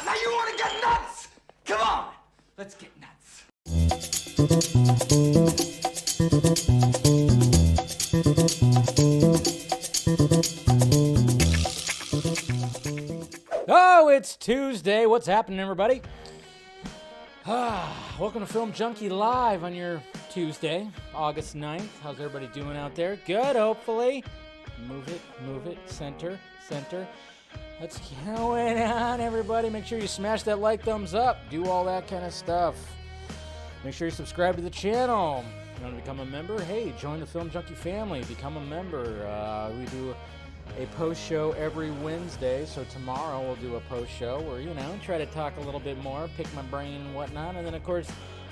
Now you want to get nuts? Come on, let's get nuts. Oh, it's Tuesday. What's happening, everybody? Welcome to Film Junkee Live on your Tuesday, August 9th. How's everybody doing out there? Good, hopefully. Move it, center. What's going on, everybody? Make sure you smash that like, thumbs up, do all that kind of stuff. Make sure you subscribe to the channel. You want to become a member? Hey, join the Film Junkee family. Become a member. We do a post show every Wednesday, so tomorrow we'll do a post show where, try to talk a little bit more, pick my brain and whatnot, and then, of course,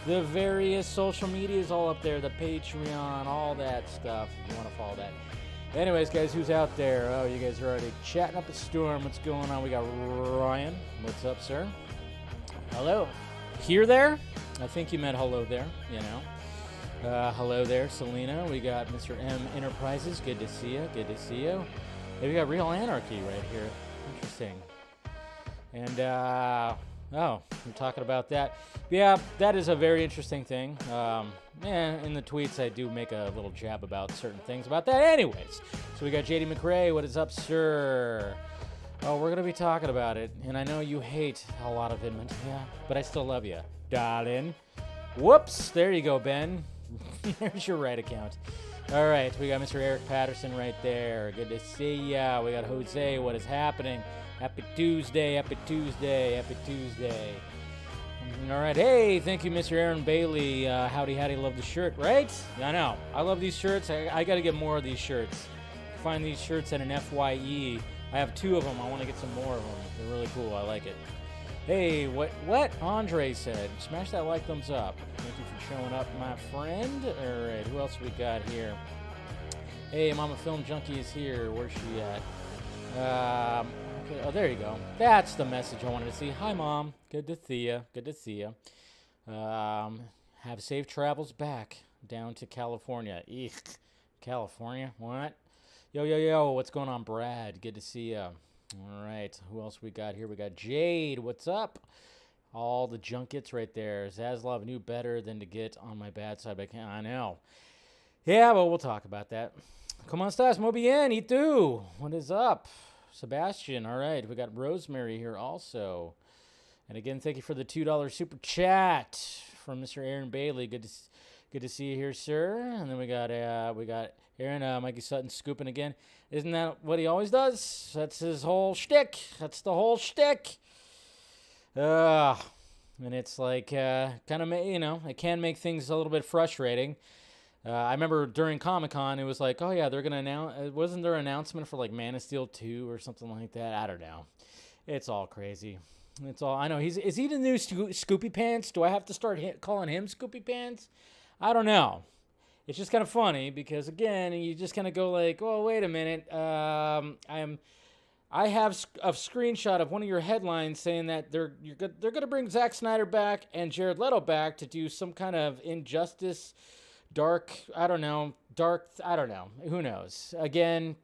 the various social medias all up there, the Patreon, all that stuff, if you want to follow that. Anyways, guys, who's out there? Oh, you guys are already chatting up a storm. What's going on? We got Ryan. What's up, sir? Hello. Here there? I think you meant hello there, hello there, Selena. We got Mr. M Enterprises. Good to see you. Hey, we got Real Anarchy right here. Interesting. And, we're talking about that. Yeah, that is a very interesting thing. In the tweets, I do make a little jab about certain things about that. Anyways, so we got JD McRae. What is up, sir? Oh, we're going to be talking about it. And I know you hate a lot of it, but I still love you, darling. Whoops. There you go, Ben. There's your right account. All right, we got Mr. Eric Patterson right there. Good to see ya. We got Jose. What is happening? Happy Tuesday. All right, hey, thank you, Mr. Aaron Bailey. Howdy, love the shirt, right? I know. I love these shirts. I got to get more of these shirts. Find these shirts at an FYE. I have 2 of them. I want to get some more of them. They're really cool. I like it. Hey, what Andre said. Smash that like, thumbs up. Thank you for showing up, my friend. All right, who else we got here? Hey, Mama Film Junkie is here. Where's she at? Okay. Oh, there you go. That's the message I wanted to see. Hi, Mom. Good to see you. Have safe travels back down to California. Eek. California? What? Yo. What's going on, Brad? Good to see you. All right. Who else we got here? We got Jade. What's up? All the junkets right there. Zaslav knew better than to get on my bad side, but I know. Yeah, well, we'll talk about that. Come on, estás? Muy bien. ¿Y tú? What is up? Sebastian. All right. We got Rosemary here also. And again, thank you for the $2 super chat from Mr. Aaron Bailey. Good to see you here, sir. And then we got Aaron, Mikey Sutton scooping again. Isn't that what he always does? That's his whole shtick. That's the whole shtick. And it's like, kind of, it can make things a little bit frustrating. I remember during Comic-Con, it was like, oh yeah, they're going to announce, wasn't there an announcement for like Man of Steel 2 or something like that? I don't know. It's all crazy. It's all, I know. Is he the new Scoopy Pants? Do I have to start calling him Scoopy Pants? I don't know. It's just kind of funny because, again, you just kind of go like, oh, wait a minute. I have a screenshot of one of your headlines saying that they're going to bring Zack Snyder back and Jared Leto back to do some kind of injustice, I don't know. Who knows? Again,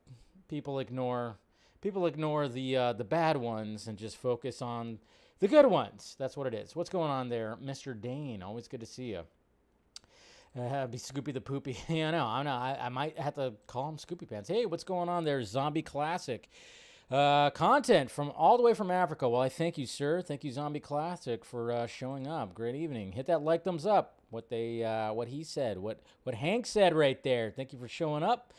People ignore the bad ones and just focus on the good ones. That's what it is. What's going on there, Mr. Dane? Always good to see you. Be Scoopy the Poopy. Yeah, I know. I might have to call him Scoopy Pants. Hey, what's going on there, Zombie Classic? Content from all the way from Africa. Well, I thank you, sir. Thank you, Zombie Classic, for showing up. Great evening. Hit that like, thumbs up. What he said, what Hank said right there. Thank you for showing up.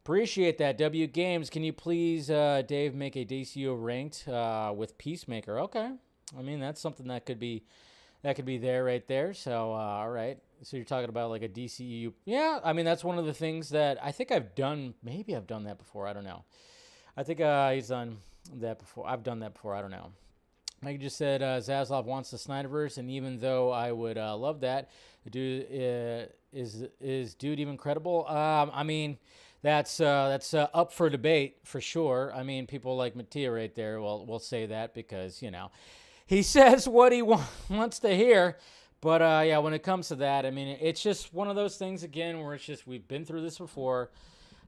Appreciate that. W Games, can you please, Dave, make a DCU ranked with Peacemaker? Okay. I mean, that's something that could be there right there. So, all right. So you're talking about like a DCEU. Yeah, I mean, that's one of the things that I think I've done. Maybe I've done that before. I don't know. I think he's done that before. I've done that before. I don't know. Like you just said, Zaslav wants the Snyderverse, and even though I would love that, the dude is dude even credible? I mean, that's up for debate for sure. I mean, people like Mattia right there will say that because he says what he wants to hear. But yeah, when it comes to that, I mean, it's just one of those things again where it's just we've been through this before.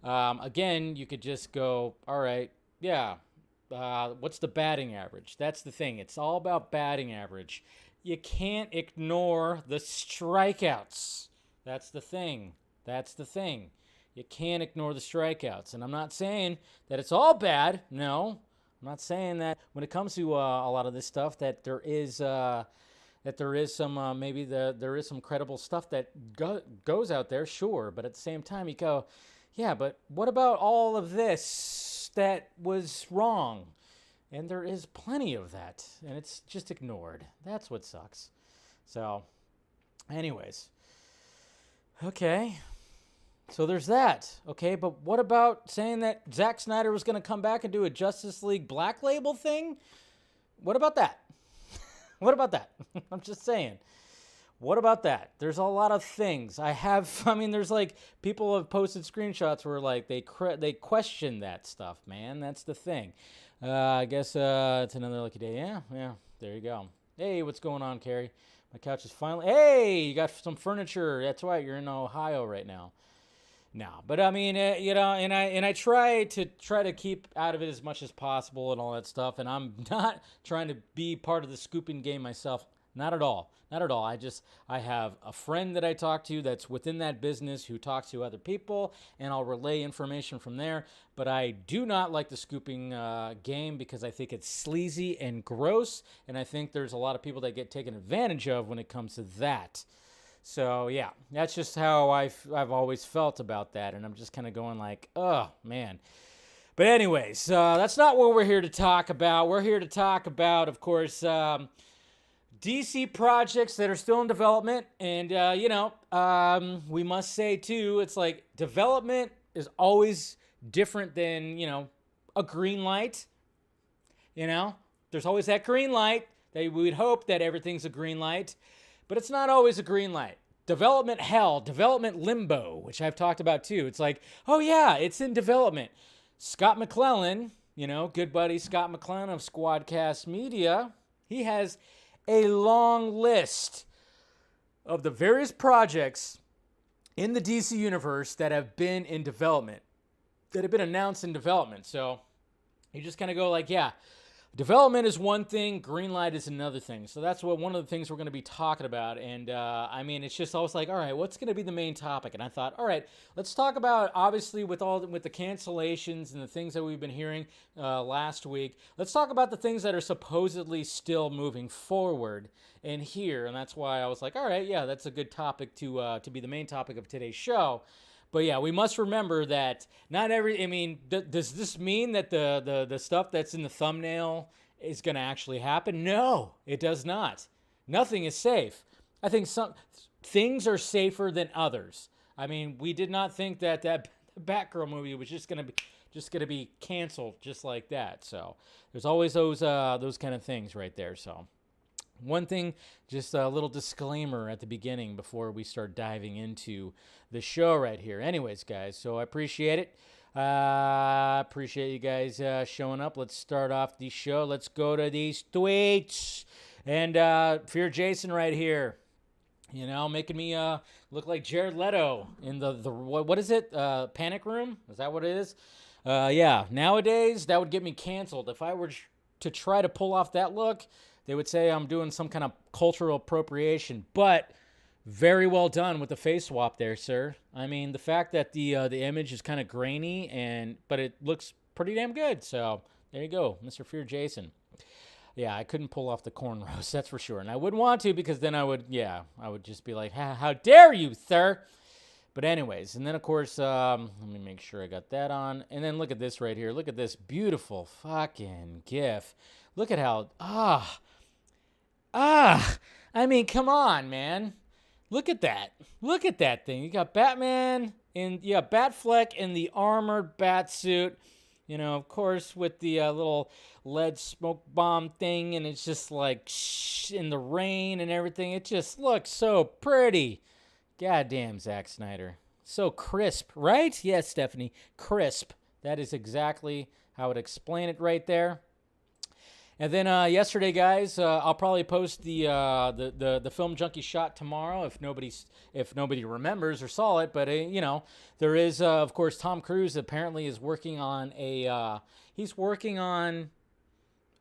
Again, you could just go, all right, yeah. What's the batting average? That's the thing. It's all about batting average. You can't ignore the strikeouts. That's the thing. You can't ignore the strikeouts. And I'm not saying that it's all bad. No, I'm not saying that when it comes to a lot of this stuff that there is some maybe there is some credible stuff that goes out there, sure. But at the same time, you go, yeah, but what about all of this that was wrong? And there is plenty of that, and it's just ignored. That's what sucks. So, anyways. Okay. So there's that. Okay, but what about saying that Zack Snyder was going to come back and do a Justice League Black Label thing? What about that? What about that? I'm just saying. What about that? There's a lot of things. There's like people have posted screenshots where like they question that stuff, man. That's the thing. I guess it's another lucky day. Yeah. There you go. Hey, what's going on, Carrie? My couch is finally. Hey, you got some furniture. That's right. You're in Ohio right now. No, but I mean, and I try to keep out of it as much as possible and all that stuff. And I'm not trying to be part of the scooping game myself. Not at all. I have a friend that I talk to that's within that business who talks to other people, and I'll relay information from there. But I do not like the scooping game because I think it's sleazy and gross, and I think there's a lot of people that get taken advantage of when it comes to that. So, yeah, that's just how I've always felt about that, and I'm just kind of going like, oh, man. But anyways, that's not what we're here to talk about. We're here to talk about, of course, DC projects that are still in development. And, we must say, too, it's like development is always different than, a green light. There's always that green light that we would hope that everything's a green light. But it's not always a green light. Development hell, development limbo, which I've talked about too. It's like, oh yeah, it's in development. Scott McClellan, good buddy Scott McClellan of Squadcast Media, he has a long list of the various projects in the DC universe that have been in development, that have been announced in development. So you just kind of go like, yeah, development is one thing, green light is another thing. So that's one of the things we're going to be talking about. And it's just always like, all right, what's going to be the main topic? And I thought, all right, let's talk about, obviously, with the cancellations and the things that we've been hearing last week. Let's talk about the things that are supposedly still moving forward in here. And that's why I was like, all right, yeah, that's a good topic to be the main topic of today's show. But yeah, we must remember that does this mean that the stuff that's in the thumbnail is going to actually happen? No, it does not. Nothing is safe. I think some things are safer than others. I mean, we did not think that Batgirl movie was just going to be canceled just like that. So there's always those kind of things right there. So one thing, just a little disclaimer at the beginning before we start diving into the show right here. Anyways, guys, so I appreciate it. Appreciate you guys showing up. Let's start off the show. Let's go to these tweets. And Fear Jason right here, making me look like Jared Leto in the what is it? Panic Room? Is that what it is? Yeah, nowadays that would get me canceled. If I were to try to pull off that look, they would say I'm doing some kind of cultural appropriation. But very well done with the face swap there, sir. I mean, the fact that the image is kind of grainy, but it looks pretty damn good. So there you go, Mr. Fear Jason. Yeah, I couldn't pull off the cornrows, that's for sure. And I wouldn't want to, because then I would just be like, how dare you, sir? But anyways, and then of course, let me make sure I got that on. And then look at this right here. Look at this beautiful fucking GIF. Look at how, I mean, come on, man. Look at that. Look at that thing. You got Batman, and you got Batfleck in the armored bat suit. You know, of course, with the little lead smoke bomb thing, and it's just like in the rain and everything. It just looks so pretty. Goddamn, Zack Snyder. So crisp, right? Yes, Stephanie. Crisp. That is exactly how I would explain it right there. And then yesterday, guys, I'll probably post the film Junkee shot tomorrow if nobody remembers or saw it. But you know, there is of course Tom Cruise apparently is working on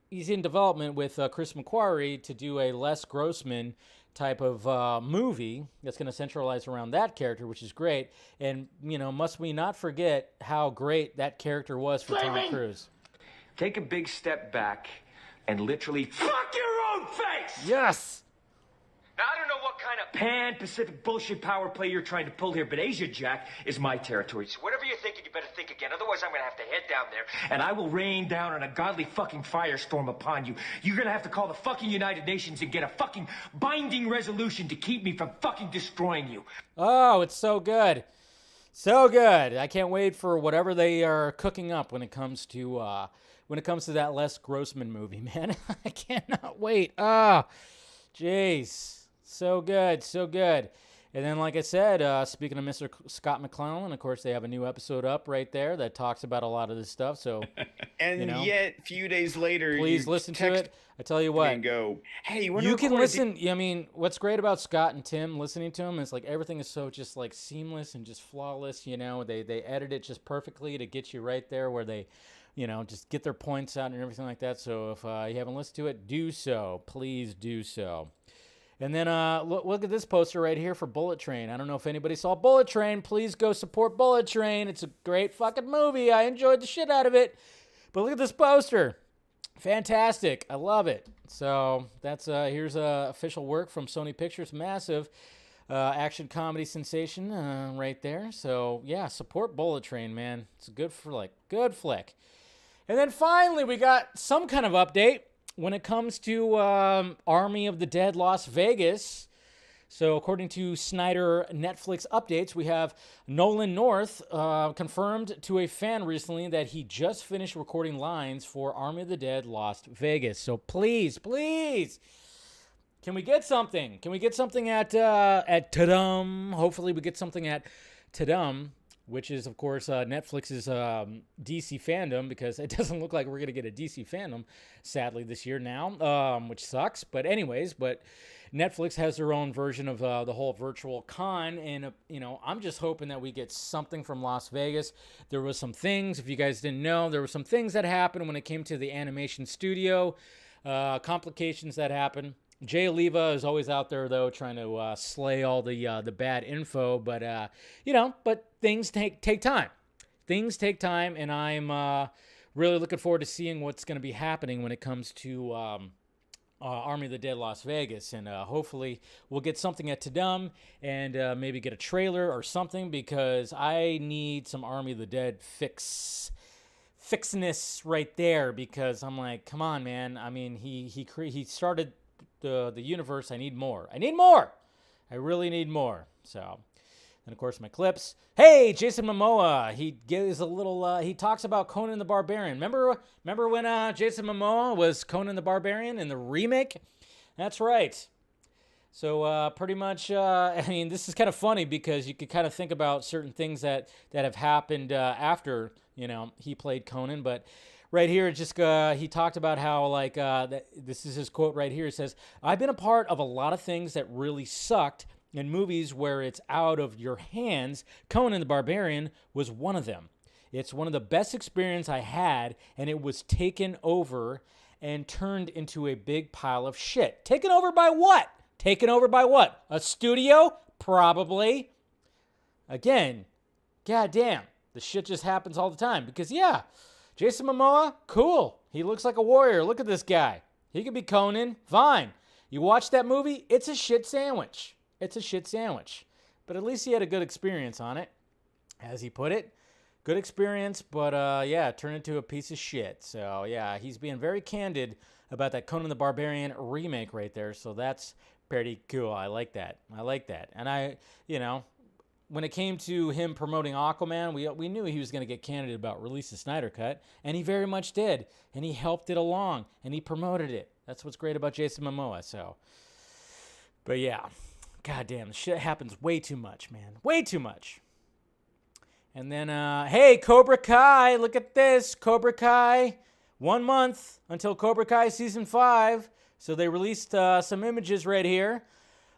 he's in development with Chris McQuarrie to do a Les Grossman type of movie that's going to centralize around that character, which is great. And you know, must we not forget how great that character was for Tom Cruise? Take a big step back and literally fuck your own face! Yes! Now, I don't know what kind of pan-Pacific bullshit power play you're trying to pull here, but Asia Jack is my territory. So whatever you're thinking, you better think again. Otherwise, I'm going to have to head down there, and I will rain down on a godly fucking firestorm upon you. You're going to have to call the fucking United Nations and get a fucking binding resolution to keep me from fucking destroying you. Oh, it's so good. So good. I can't wait for whatever they are cooking up when it comes to that Les Grossman movie, man. I cannot wait. Ah, jeez. So good, so good. And then, like I said, speaking of Mr. Scott McClellan, of course, they have a new episode up right there that talks about a lot of this stuff. So, and you know, yet, a few days later, please listen to it. I tell you what, and go, hey, you can listen. I mean, what's great about Scott and Tim listening to him is like everything is so just like seamless and just flawless. You know, they edit it just perfectly to get you right there where they, you know, just get their points out and everything like that. So if you haven't listened to it, do so. Please do so. And then look at this poster right here for Bullet Train. I don't know if anybody saw Bullet Train. Please go support Bullet Train. It's a great fucking movie. I enjoyed the shit out of it. But look at this poster. Fantastic. I love it. So that's here's official work from Sony Pictures. Massive action comedy sensation right there. So yeah, support Bullet Train, man. It's a good flick. And then finally, we got some kind of update when it comes to Army of the Dead Las Vegas. So according to Snyder Netflix updates, we have Nolan North confirmed to a fan recently that he just finished recording lines for Army of the Dead Las Vegas. So please, can we get something? Can we get something at Tadum? Hopefully we get something at Tadum, which is, of course, Netflix's DC fandom, because it doesn't look like we're going to get a DC fandom, sadly, this year now, which sucks. But anyways, Netflix has their own version of the whole virtual con, and, you know, I'm just hoping that we get something from Las Vegas. There was some things, if you guys didn't know, there were some things that happened when it came to the animation studio, complications that happened. Jay Oliva is always out there, though, trying to slay all the bad info. But, you know, but things take time. Things take time, and I'm really looking forward to seeing what's going to be happening when it comes to Army of the Dead Las Vegas. And hopefully we'll get something at Tadum and maybe get a trailer or something, because I need some Army of the Dead fixness right there, because I'm like, come on, man. I mean, he started the universe. I need more. I really need more. So, and of course my clips. Hey, Jason Momoa. He gives a little. He talks about Conan the Barbarian. Remember when Jason Momoa was Conan the Barbarian in the remake? That's right. So pretty much. I mean, this is kind of funny, because you could kind of think about certain things that have happened after, you know, he played Conan, but. Right here, just he talked about how, like, this is his quote right here. It says, "I've been a part of a lot of things that really sucked in movies where it's out of your hands. Conan the Barbarian was one of them. It's one of the best experiences I had, and it was taken over and turned into a big pile of shit. Taken over by what? Taken over by what? A studio? Probably. Again, goddamn, the shit just happens all the time. Because, yeah, Jason Momoa, cool. He looks like a warrior. Look at this guy. He could be Conan. Fine. You watch that movie, it's a shit sandwich. It's a shit sandwich. But at least he had a good experience on it, as he put it. Good experience, but yeah, turned into a piece of shit. So yeah, he's being very candid about that Conan the Barbarian remake right there. So that's pretty cool. I like that. And when it came to him promoting Aquaman, we knew he was going to get candid about release the Snyder Cut, and he very much did. And he helped it along, and he promoted it. That's what's great about Jason Momoa. So, but yeah, goddamn, shit happens way too much, man. Way too much. And then, hey, Cobra Kai, look at this. Cobra Kai, 1 month until Cobra Kai Season 5. So they released some images right here.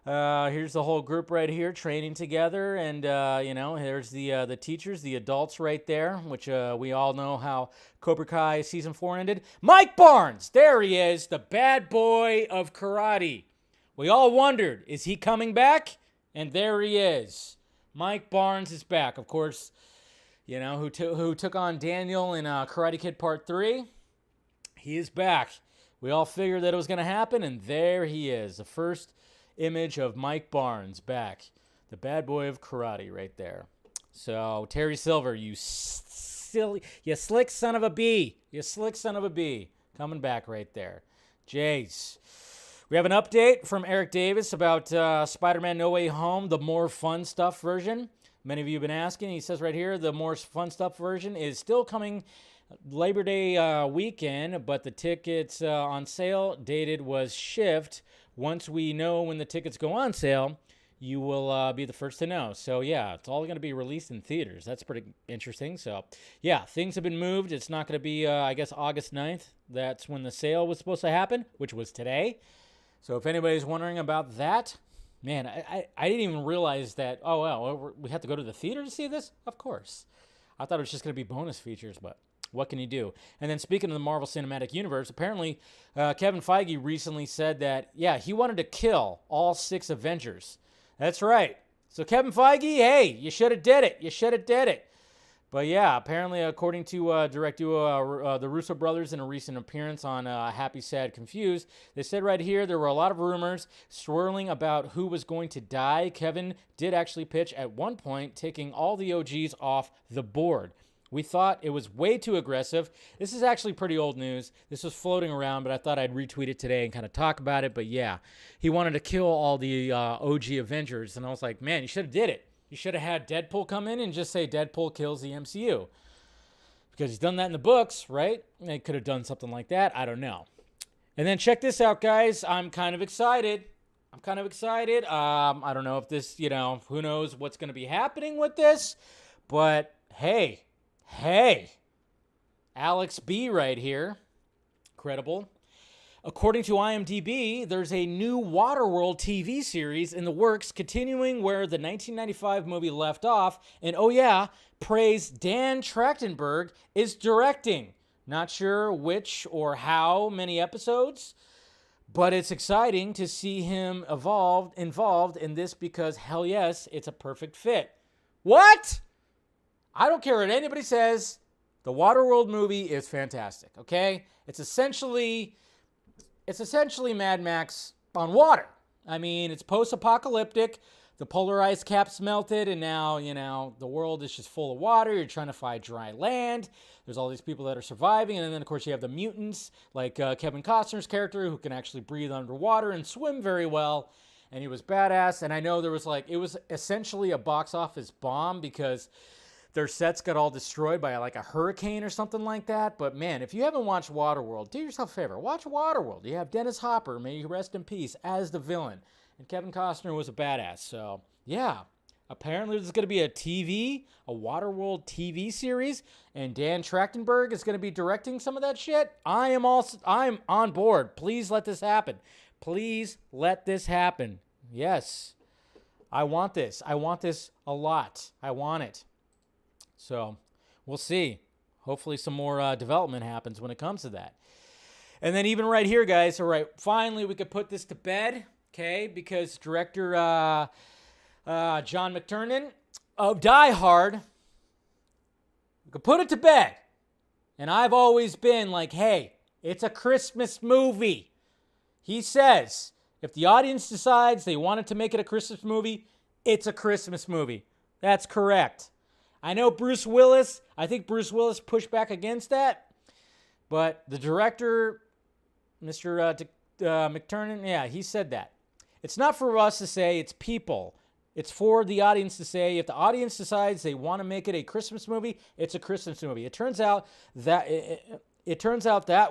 Here's the whole group right here training together. And, here's the teachers, the adults right there, which we all know how Cobra Kai Season 4 ended. Mike Barnes, there he is, the bad boy of karate. We all wondered, is he coming back? And there he is. Mike Barnes is back, of course. Who took on Daniel in Karate Kid Part 3. He is back. We all figured that it was going to happen, and there he is. The first image of Mike Barnes back. The bad boy of karate right there. So, Terry Silver, you slick son of a bee. You slick son of a bee. Coming back right there. Jays. We have an update from Eric Davis about Spider-Man No Way Home, the more fun stuff version. Many of you have been asking. He says right here, the more fun stuff version is still coming Labor Day weekend, but the tickets on sale dated was shift. Once we know when the tickets go on sale, you will be the first to know. So, yeah, it's all going to be released in theaters. That's pretty interesting. So, yeah, things have been moved. It's not going to be, August 9th. That's when the sale was supposed to happen, which was today. So if anybody's wondering about that, man, I didn't even realize that, we have to go to the theater to see this? Of course. I thought it was just going to be bonus features, but what can you do? And then speaking of the Marvel Cinematic Universe, apparently Kevin Feige recently said that, he wanted to kill all 6 Avengers. That's right. So Kevin Feige, hey, you should have did it. But yeah, apparently according to direct duo the Russo brothers in a recent appearance on Happy, Sad, Confused, they said right here there were a lot of rumors swirling about who was going to die. Kevin did actually pitch at one point taking all the OGs off the board. We thought it was way too aggressive. This is actually pretty old news. This was floating around, but I thought I'd retweet it today and kind of talk about it. But yeah, he wanted to kill all the OG Avengers, and I was like, man, you should have did it. You should have had Deadpool come in and just say Deadpool kills the MCU. Because he's done that in the books, right? They could have done something like that. I don't know. And then check this out, guys. I'm kind of excited. I don't know if this, who knows what's going to be happening with this. But hey, Alex B right here. Credible. According to IMDb, there's a new Waterworld TV series in the works, continuing where the 1995 movie left off. And oh yeah, praise Dan Trachtenberg is directing. Not sure which or how many episodes, but it's exciting to see him involved in this because hell yes, it's a perfect fit. What? I don't care what anybody says. The Waterworld movie is fantastic, okay? It's essentially Mad Max on water. I mean, it's post-apocalyptic. The polar ice caps melted, and now, the world is just full of water. You're trying to find dry land. There's all these people that are surviving, and then, of course, you have the mutants, like Kevin Costner's character, who can actually breathe underwater and swim very well, and he was badass. And I know it was essentially a box office bomb because their sets got all destroyed by a hurricane or something like that. But man, if you haven't watched Waterworld, do yourself a favor. Watch Waterworld. You have Dennis Hopper, may he rest in peace, as the villain. And Kevin Costner was a badass. So yeah, apparently there's going to be a Waterworld TV series. And Dan Trachtenberg is going to be directing some of that shit. I'm on board. Please let this happen. Yes. I want this. I want this a lot. I want it. So, we'll see. Hopefully some more development happens when it comes to that. And then even right here, guys, all right, finally we could put this to bed, okay, because director John McTiernan of Die Hard, we could put it to bed. And I've always been like, hey, it's a Christmas movie. He says, if the audience decides they wanted to make it a Christmas movie, it's a Christmas movie. That's correct. I know I think Bruce Willis pushed back against that, but the director, Mr. McTiernan, yeah, he said that. It's not for us to say, it's people. It's for the audience to say, if the audience decides they want to make it a Christmas movie, it's a Christmas movie. It turns out that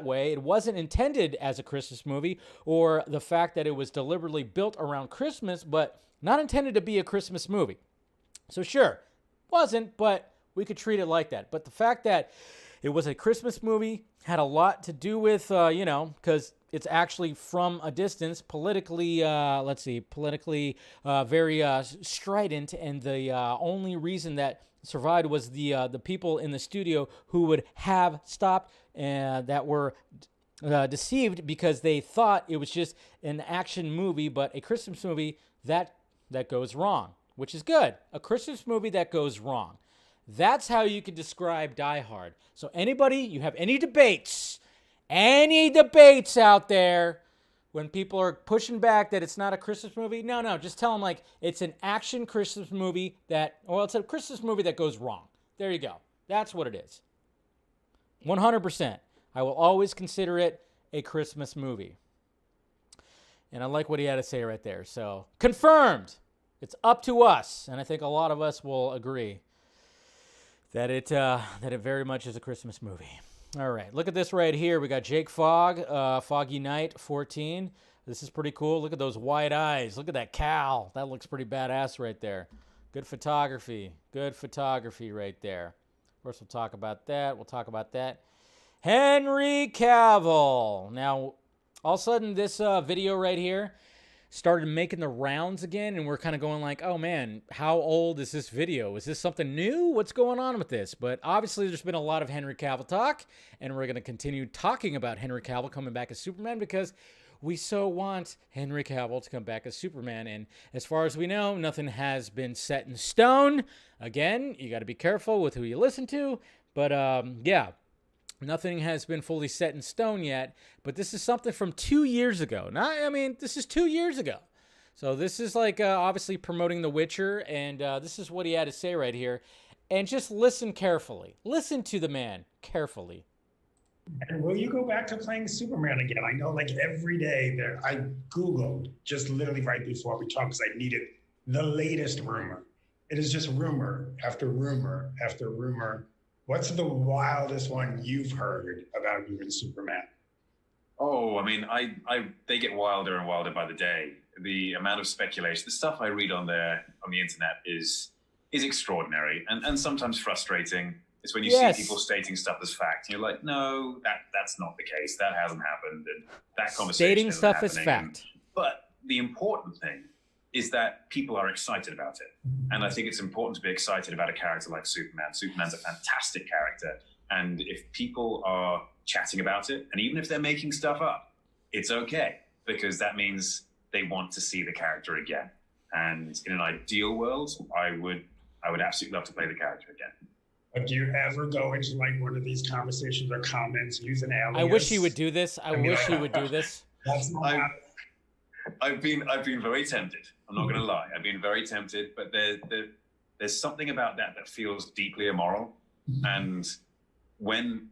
way. It wasn't intended as a Christmas movie, or the fact that it was deliberately built around Christmas, but not intended to be a Christmas movie. So sure, wasn't, but we could treat it like that. But the fact that it was a Christmas movie had a lot to do with, because it's actually from a distance, politically very strident, and the only reason that survived was the people in the studio who would have stopped that were deceived because they thought it was just an action movie, but a Christmas movie that goes wrong, which is good. A Christmas movie that goes wrong. That's how you could describe Die Hard. So anybody, you have any debates out there when people are pushing back that it's not a Christmas movie, no, just tell them like it's an action Christmas movie it's a Christmas movie that goes wrong. There you go. That's what it is. 100%. I will always consider it a Christmas movie. And I like what he had to say right there. So, confirmed. It's up to us. And I think a lot of us will agree that it very much is a Christmas movie. All right, look at this right here. We got Jake Fogg, Foggy Night 14. This is pretty cool. Look at those white eyes. Look at that cowl. That looks pretty badass right there. Good photography. Good photography right there. Of course, we'll talk about that. Henry Cavill. Now, all of a sudden, this video right here started making the rounds again, and we're kind of going like, oh man, how old is this video? Is this something new? What's going on with this? But obviously there's been a lot of Henry Cavill talk, and we're going to continue talking about Henry Cavill coming back as Superman because we so want Henry Cavill to come back as Superman. And as far as we know, nothing has been set in stone. Again, you got to be careful with who you listen to, but yeah. Nothing has been fully set in stone yet, but this is something from 2 years ago. This is 2 years ago. So this is like obviously promoting The Witcher, and this is what he had to say right here. And just listen carefully. Listen to the man carefully. And will you go back to playing Superman again? I know like every day there, I Googled just literally right before we talked because I needed the latest rumor. It is just rumor after rumor after rumor. What's the wildest one you've heard about you and Superman? Oh, they get wilder and wilder by the day. The amount of speculation, the stuff I read on the internet is extraordinary and sometimes frustrating. It's when you see people stating stuff as fact. You're like, no, that's not the case. That hasn't happened. And that conversation stating isn't stuff happening. as fact. But the important thing is that people are excited about it. And I think it's important to be excited about a character like Superman. Superman's a fantastic character. And if people are chatting about it, and even if they're making stuff up, it's okay, because that means they want to see the character again. And in an ideal world, I would absolutely love to play the character again. But do you ever go into like one of these conversations or comments, use an alias? I wish he would do this. I wish he would do this. That's not I've been very tempted. I'm not going to lie. I've been very tempted, but there's something about that feels deeply immoral. And when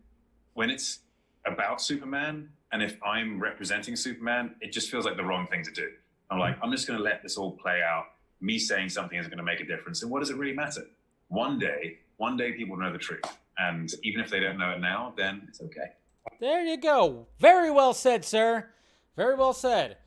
it's about Superman, and if I'm representing Superman, it just feels like the wrong thing to do. I'm like, I'm just going to let this all play out. Me saying something isn't going to make a difference. And what does it really matter? One day people know the truth. And even if they don't know it now, then it's okay. There you go. Very well said, sir. Very well said.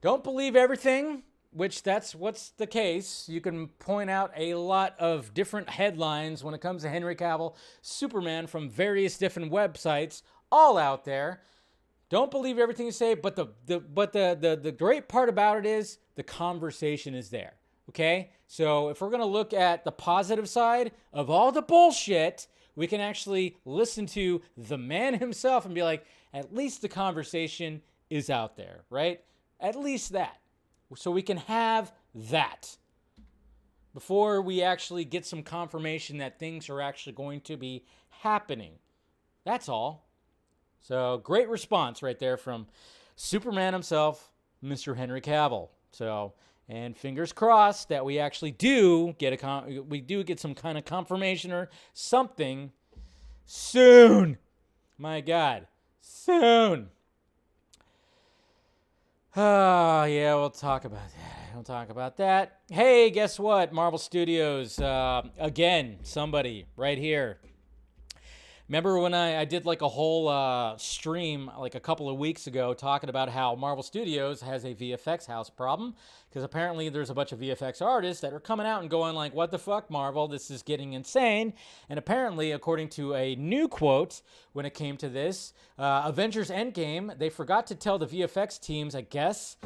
Don't believe everything, which that's what's the case. You can point out a lot of different headlines when it comes to Henry Cavill, Superman, from various different websites, all out there. Don't believe everything you say, but the great part about it is the conversation is there. Okay? So if we're going to look at the positive side of all the bullshit, we can actually listen to the man himself and be like, at least the conversation is out there, right? At least that. So we can have that before we actually get some confirmation that things are actually going to be happening. That's all. So great response right there from Superman himself, Mr. Henry Cavill. So, and fingers crossed that we actually do get some kind of confirmation or something soon. My God, soon. Oh, yeah, we'll talk about that. We'll talk about that. Hey, guess what? Marvel Studios, again, somebody right here. Remember when I did like a whole stream like a couple of weeks ago talking about how Marvel Studios has a VFX house problem? Because apparently there's a bunch of VFX artists that are coming out and going like, what the fuck, Marvel? This is getting insane. And apparently, according to a new quote, when it came to this, Avengers Endgame, they forgot to tell the VFX teams, I guess,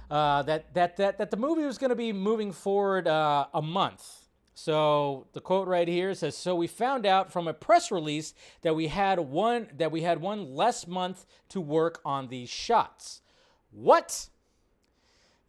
that the movie was going to be moving forward a month. So the quote right here says, so we found out from a press release that we had one less month to work on these shots. What?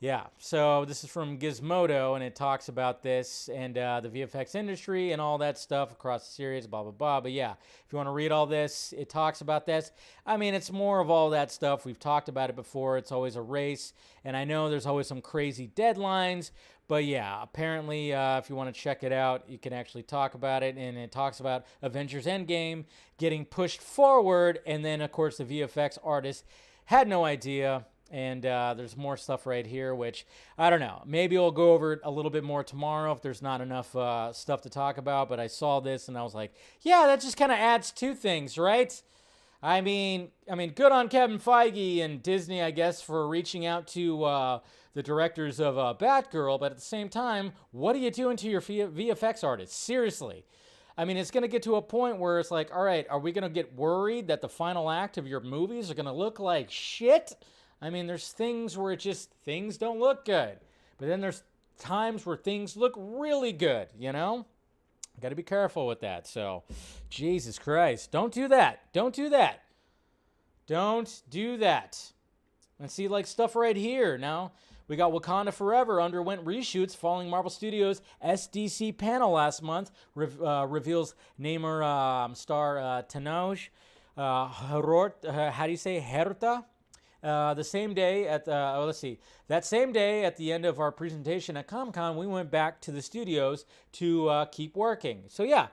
Yeah, so this is from Gizmodo, and it talks about this and the VFX industry and all that stuff across the series, blah, blah, blah. But yeah, if you want to read all this, it talks about this. I mean, it's more of all that stuff. We've talked about it before. It's always a race, and I know there's always some crazy deadlines. But yeah, apparently, if you want to check it out, you can actually talk about it. And it talks about Avengers Endgame getting pushed forward. And then, of course, the VFX artist had no idea. And there's more stuff right here, which, I don't know. Maybe we'll go over it a little bit more tomorrow if there's not enough stuff to talk about. But I saw this and I was like, yeah, that just kind of adds two things, right? I mean, good on Kevin Feige and Disney, I guess, for reaching out to the directors of Batgirl. But at the same time, what are you doing to your VFX artists? Seriously. I mean, it's going to get to a point where it's like, all right, are we going to get worried that the final act of your movies are going to look like shit? I mean, there's things where things don't look good. But then there's times where things look really good, you know? Got to be careful with that. So, Jesus Christ. Don't do that. Don't do that. Don't do that. And see, like, stuff right here. Now, we got Wakanda Forever underwent reshoots following Marvel Studios' SDC panel last month. Reveals Namor star Tenoch Herta. The same day at that same day at the end of our presentation at Comic-Con, we went back to the studios to keep working. So yeah,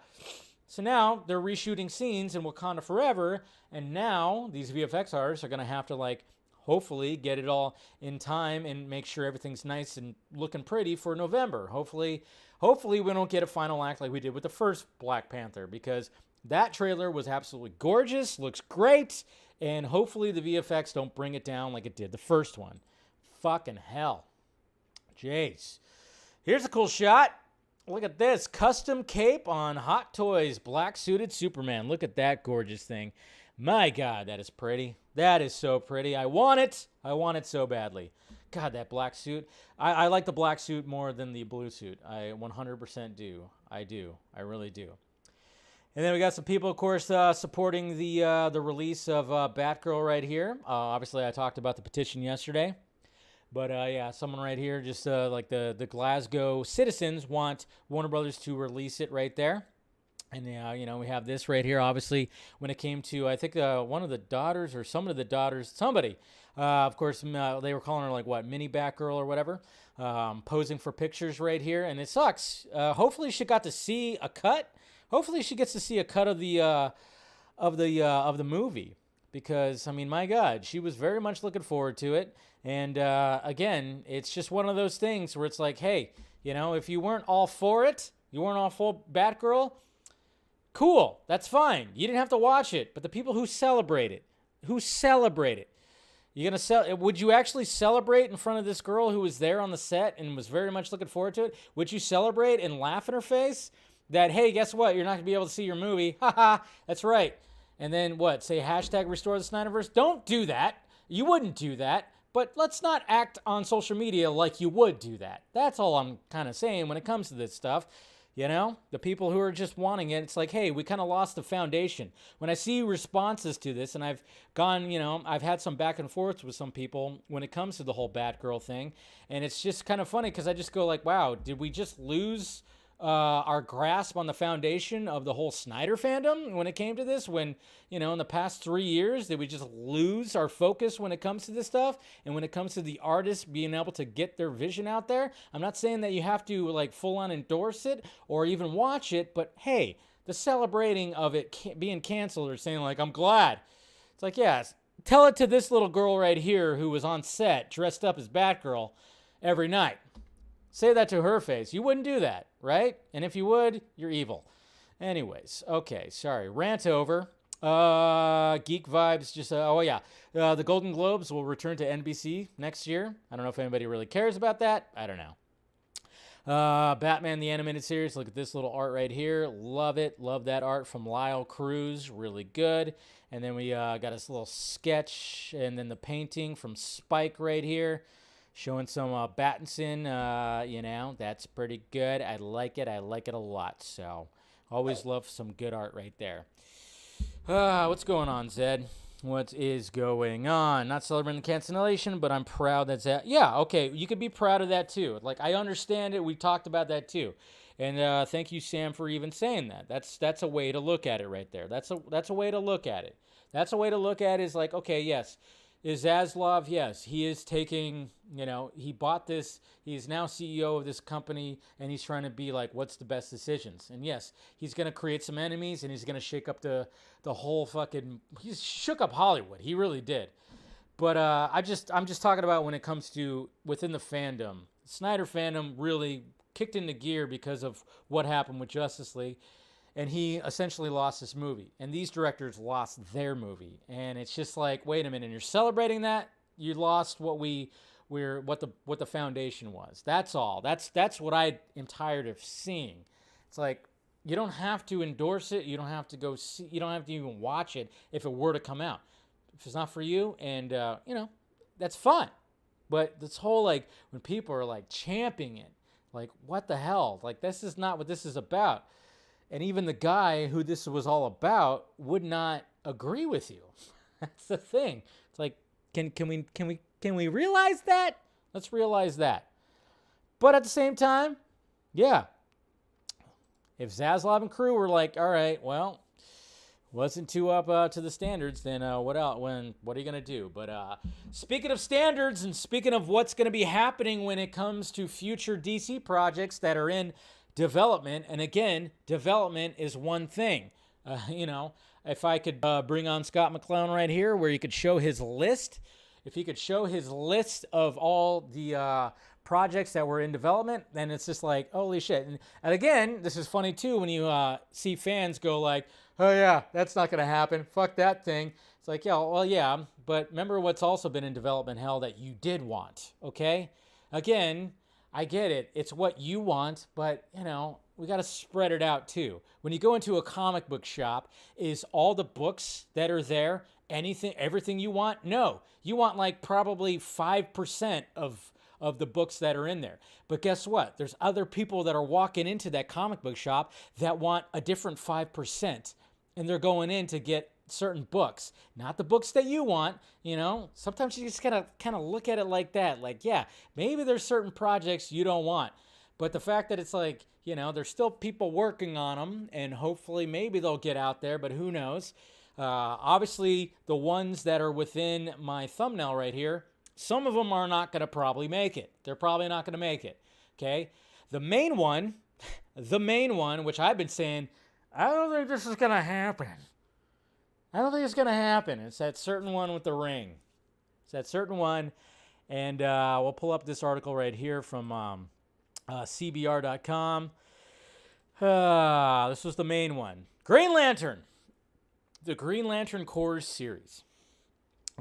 so now they're reshooting scenes in Wakanda Forever, and now these VFX artists are gonna have to like hopefully get it all in time and make sure everything's nice and looking pretty for November. Hopefully we don't get a final act like we did with the first Black Panther, because that trailer was absolutely gorgeous, looks great. And hopefully the VFX don't bring it down like it did the first one. Fucking hell. Jeez. Here's a cool shot. Look at this. Custom cape on Hot Toys. Black suited Superman. Look at that gorgeous thing. My God, that is pretty. That is so pretty. I want it. I want it so badly. God, that black suit. I like the black suit more than the blue suit. I 100% do. I do. I really do. And then we got some people, of course, supporting the release of Batgirl right here. Obviously, I talked about the petition yesterday. But, yeah, someone right here, just like the Glasgow citizens want Warner Brothers to release it right there. And, you know, we have this right here, obviously, when it came to, I think, one of the daughters or some of the daughters, somebody, of course, they were calling her, like, what, Mini Batgirl or whatever, posing for pictures right here. And it sucks. Hopefully she got to see a cut. Hopefully she gets to see a cut of the movie, because I mean, my God, she was very much looking forward to it. And again, it's just one of those things where it's like, hey, you know, if you weren't all for it, you weren't all for Batgirl, cool, that's fine. You didn't have to watch it. But the people who celebrate it, you're gonna would you actually celebrate in front of this girl who was there on the set and was very much looking forward to it? Would you celebrate and laugh in her face? That, hey, guess what? You're not going to be able to see your movie. Haha, that's right. And then what? Say hashtag restore the Snyderverse? Don't do that. You wouldn't do that. But let's not act on social media like you would do that. That's all I'm kind of saying when it comes to this stuff. You know, the people who are just wanting it, it's like, hey, we kind of lost the foundation. When I see responses to this, and I've gone, I've had some back and forth with some people when it comes to the whole Batgirl thing, and it's just kind of funny because I just go like, wow, did we just lose our grasp on the foundation of the whole Snyder fandom when it came to this? When, in the past 3 years, did we just lose our focus when it comes to this stuff? And when it comes to the artists being able to get their vision out there? I'm not saying that you have to like full on endorse it or even watch it, but hey, the celebrating of it being canceled or saying like, I'm glad. It's like, yes, tell it to this little girl right here who was on set dressed up as Batgirl every night. Say that to her face. You wouldn't do that, right? And if you would, you're evil. Anyways, okay, sorry. Rant over. Geek vibes. Just the Golden Globes will return to NBC next year. I don't know if anybody really cares about that. I don't know. Batman the Animated Series. Look at this little art right here. Love it. Love that art from Lyle Cruz. Really good. And then we got this little sketch and then the painting from Spike right here. Showing some Battinson, that's pretty good. I like it. I like it a lot. So, always love some good art right there. What's going on, Zed? What is going on? Not celebrating the cancellation, but I'm proud that Zed... Yeah, okay, you could be proud of that too. Like, I understand it. We talked about that too. And thank you, Sam, for even saying that. That's a way to look at it right there. That's a way to look at it. That's a way to look at it is like, okay, yes. Is Zaslav? Yes, he is taking, he bought this. He's now CEO of this company, and he's trying to be like, what's the best decisions? And yes, he's going to create some enemies, and he's going to shake up the whole fucking, he's shook up Hollywood. He really did. But I'm just talking about when it comes to within the fandom. Snyder fandom really kicked into gear because of what happened with Justice League. And he essentially lost this movie. And these directors lost their movie. And it's just like, wait a minute, you're celebrating that? You lost what the foundation was. That's all. That's what I am tired of seeing. It's like, you don't have to endorse it. You don't have to go see, you don't have to even watch it if it were to come out. If it's not for you, and that's fine. But this whole like when people are like championing it, like what the hell? Like this is not what this is about. And even the guy who this was all about would not agree with you. That's the thing. It's like, can we realize that? Let's realize that. But at the same time, yeah. If Zaslav and crew were like, all right, well, wasn't too up to the standards, then what else? What are you gonna do? But speaking of standards and speaking of what's gonna be happening when it comes to future DC projects that are in development, and again, development is one thing. If I could bring on Scott McClown right here, where you could show his list. If he could show his list of all the projects that were in development, then it's just like, holy shit. And again, this is funny too when you see fans go like, oh yeah, that's not going to happen. Fuck that thing. It's like, yeah, well, yeah, but remember what's also been in development hell that you did want, okay? Again, I get it. It's what you want, but, we got to spread it out too. When you go into a comic book shop, is all the books that are there everything you want? No. You want like probably 5% of the books that are in there. But guess what? There's other people that are walking into that comic book shop that want a different 5%. And they're going in to get certain books, not the books that you want. Sometimes you just gotta kind of look at it like that. Like, yeah, maybe there's certain projects you don't want, but the fact that it's like, there's still people working on them, and hopefully maybe they'll get out there, but who knows? Obviously, the ones that are within my thumbnail right here, some of them are not going to probably make it. They're probably not going to make it. Okay, the main one, which I've been saying, I don't think this is going to happen. I don't think it's going to happen. It's that certain one with the ring. It's that certain one. And we'll pull up this article right here from CBR.com. This was the main one. Green Lantern. The Green Lantern Corps series.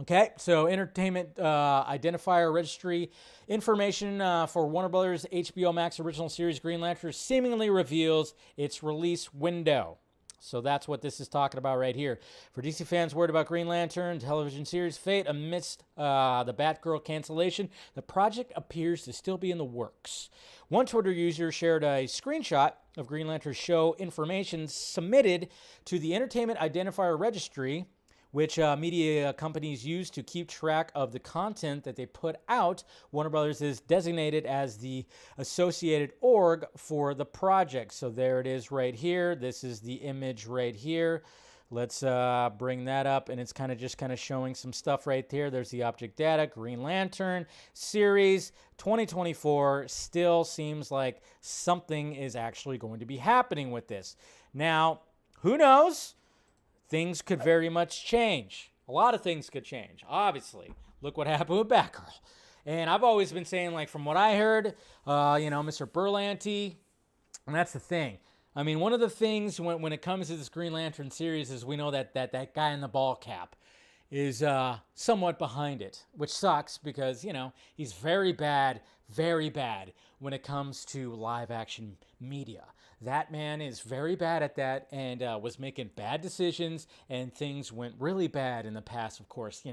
Okay, so Entertainment Identifier Registry information for Warner Brothers HBO Max original series Green Lantern seemingly reveals its release window. So that's what this is talking about right here. For DC fans worried about Green Lantern television series fate amidst the Batgirl cancellation, the project appears to still be in the works. One Twitter user shared a screenshot of Green Lantern's show information submitted to the Entertainment Identifier Registry, which media companies use to keep track of the content that they put out. Warner Brothers is designated as the associated org for the project. So there it is right here. This is the image right here. Let's bring that up, and it's kind of showing some stuff right there. There's the object data, Green Lantern series 2024. Still seems like something is actually going to be happening with this. Now, who knows? Things could very much change. A lot of things could change, obviously. Look what happened with Batgirl. And I've always been saying, like, from what I heard, Mr. Berlanti, and that's the thing. I mean, one of the things when it comes to this Green Lantern series is we know that guy in the ball cap is somewhat behind it, which sucks because, he's very bad when it comes to live action media. That man is very bad at that and was making bad decisions, and things went really bad in the past, of course,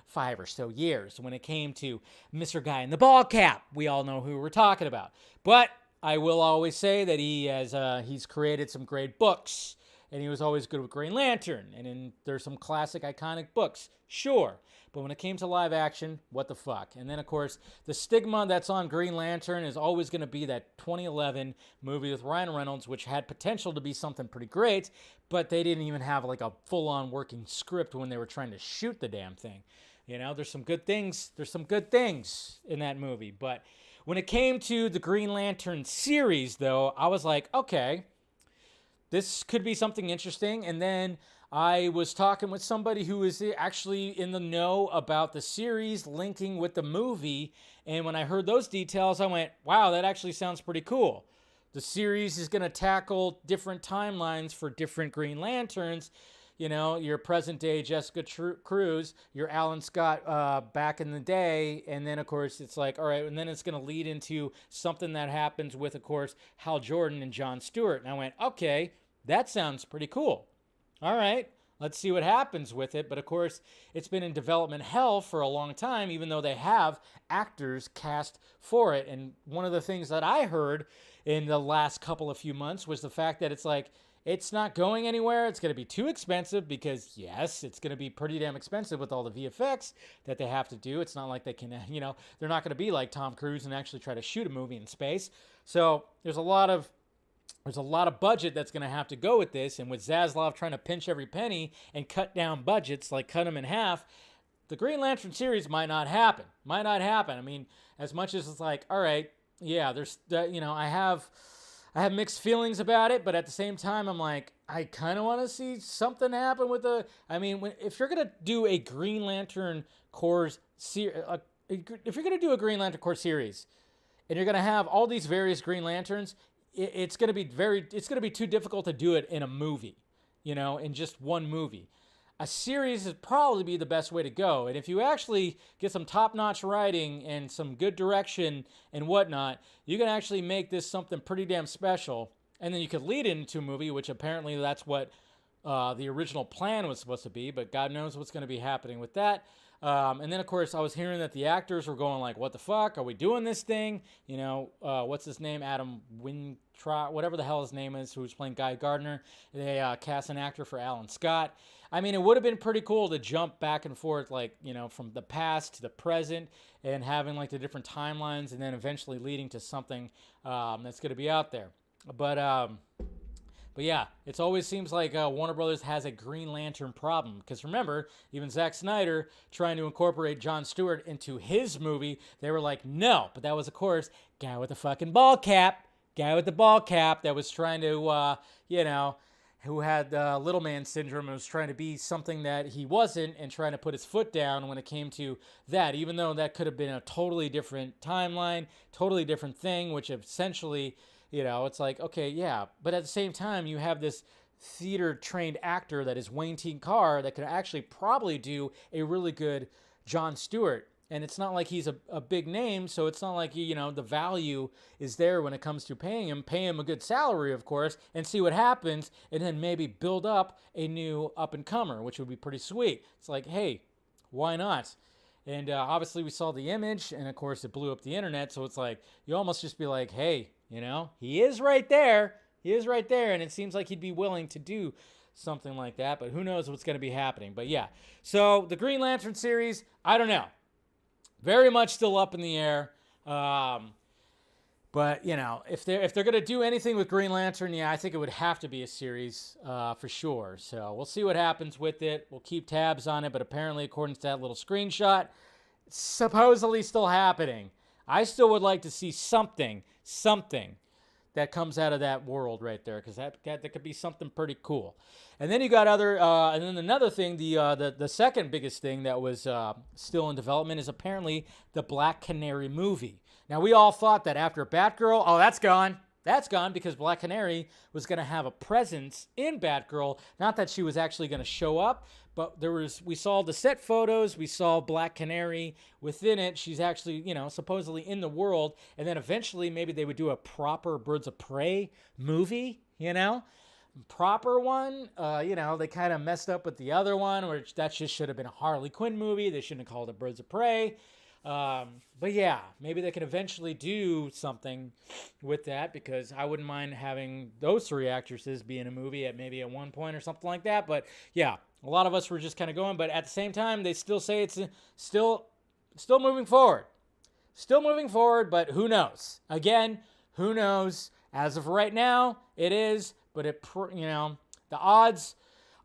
5 or so years. When it came to Mr. Guy in the Ball Cap, we all know who we're talking about. But I will always say that he's created some great books, and he was always good with Green Lantern, and there's some classic, iconic books, sure. But when it came to live action, what the fuck? And then, of course, the stigma that's on Green Lantern is always going to be that 2011 movie with Ryan Reynolds, which had potential to be something pretty great, but they didn't even have like a full-on working script when they were trying to shoot the damn thing. There's some good things. There's some good things in that movie. But when it came to the Green Lantern series, though, I was like, okay, this could be something interesting. And then I was talking with somebody who is actually in the know about the series linking with the movie, and when I heard those details, I went, wow, that actually sounds pretty cool. The series is going to tackle different timelines for different Green Lanterns. Your present-day Jessica Cruz, your Alan Scott back in the day, and then, of course, it's like, all right, and then it's going to lead into something that happens with, of course, Hal Jordan and John Stewart. And I went, okay, that sounds pretty cool. All right, let's see what happens with it. But, of course, it's been in development hell for a long time, even though they have actors cast for it. And one of the things that I heard in the last few months was the fact that it's like, it's not going anywhere. It's going to be too expensive because, yes, it's going to be pretty damn expensive with all the VFX that they have to do. It's not like they can, they're not going to be like Tom Cruise and actually try to shoot a movie in space. So there's a lot of budget that's going to have to go with this, and with Zaslav trying to pinch every penny and cut down budgets, like cut them in half, the Green Lantern series might not happen. I mean, as much as it's like, all right, yeah, there's, I have mixed feelings about it, but at the same time, I'm like, I kind of want to see something happen with if you're going to do a Green Lantern Corps series, if you're going to do a Green Lantern Corps series, and you're going to have all these various Green Lanterns, it's going to be too difficult to do it in a movie, in just one movie. A series would probably be the best way to go. And if you actually get some top-notch writing and some good direction and whatnot, you can actually make this something pretty damn special. And then you could lead it into a movie, which apparently that's what the original plan was supposed to be. But God knows what's going to be happening with that. And then, of course, I was hearing that the actors were going like, what the fuck? Are we doing this thing? What's his name? Adam Wintrot, whatever the hell his name is, who's playing Guy Gardner. They cast an actor for Alan Scott. I mean, it would have been pretty cool to jump back and forth, like, from the past to the present and having, like, the different timelines and then eventually leading to something that's going to be out there. But yeah, it always seems like Warner Brothers has a Green Lantern problem. Because remember, even Zack Snyder trying to incorporate Jon Stewart into his movie, they were like, no. But that was, of course, guy with the fucking ball cap. Guy with the ball cap that was trying to, who had little man syndrome and was trying to be something that he wasn't and trying to put his foot down when it came to that, even though that could have been a totally different timeline, totally different thing, which essentially... it's like, okay, yeah. But at the same time, you have this theater-trained actor that is Wayne T. Carr that could actually probably do a really good Jon Stewart. and it's not like he's a big name, so it's not like, you know, the value is there when it comes to paying him. Pay him a good salary, of course, and see what happens, and then maybe build up a new up-and-comer, which would be pretty sweet. It's like, hey, why not? And obviously we saw the image, and of course it blew up the internet, so it's like, you almost just be like, hey, you know, he is right there. He is right there, and it seems like he'd be willing to do something like that, but who knows what's going to be happening. But yeah, so the Green Lantern series, I don't know. Very much still up in the air. But, you know, if they're going to do anything with Green Lantern, yeah, I think it would have to be a series for sure. So we'll see what happens with it. We'll keep tabs on it. But apparently, according to that little screenshot, it's supposedly still happening. I still would like to see something that comes out of that world right there, because that could be something pretty cool. And then you got and then another thing, the second biggest thing that was still in development is apparently the Black Canary movie. Now, we all thought that after Batgirl, oh, that's gone. That's gone because Black Canary was going to have a presence in Batgirl. Not that she was actually going to show up, but we saw the set photos. We saw Black Canary within it. She's actually, you know, supposedly in the world. And then eventually maybe they would do a proper Birds of Prey movie, you know? Proper one. You know, they kind of messed up with the other one, which that just should have been a Harley Quinn movie. They shouldn't have called it Birds of Prey. But yeah, maybe they can eventually do something with that, because I wouldn't mind having those three actresses be in a movie at one point or something like that. But yeah, a lot of us were just kind of going, but at the same time, they still say it's still moving forward. Still moving forward, but who knows? Again, who knows? As of right now, it is, but you know, the odds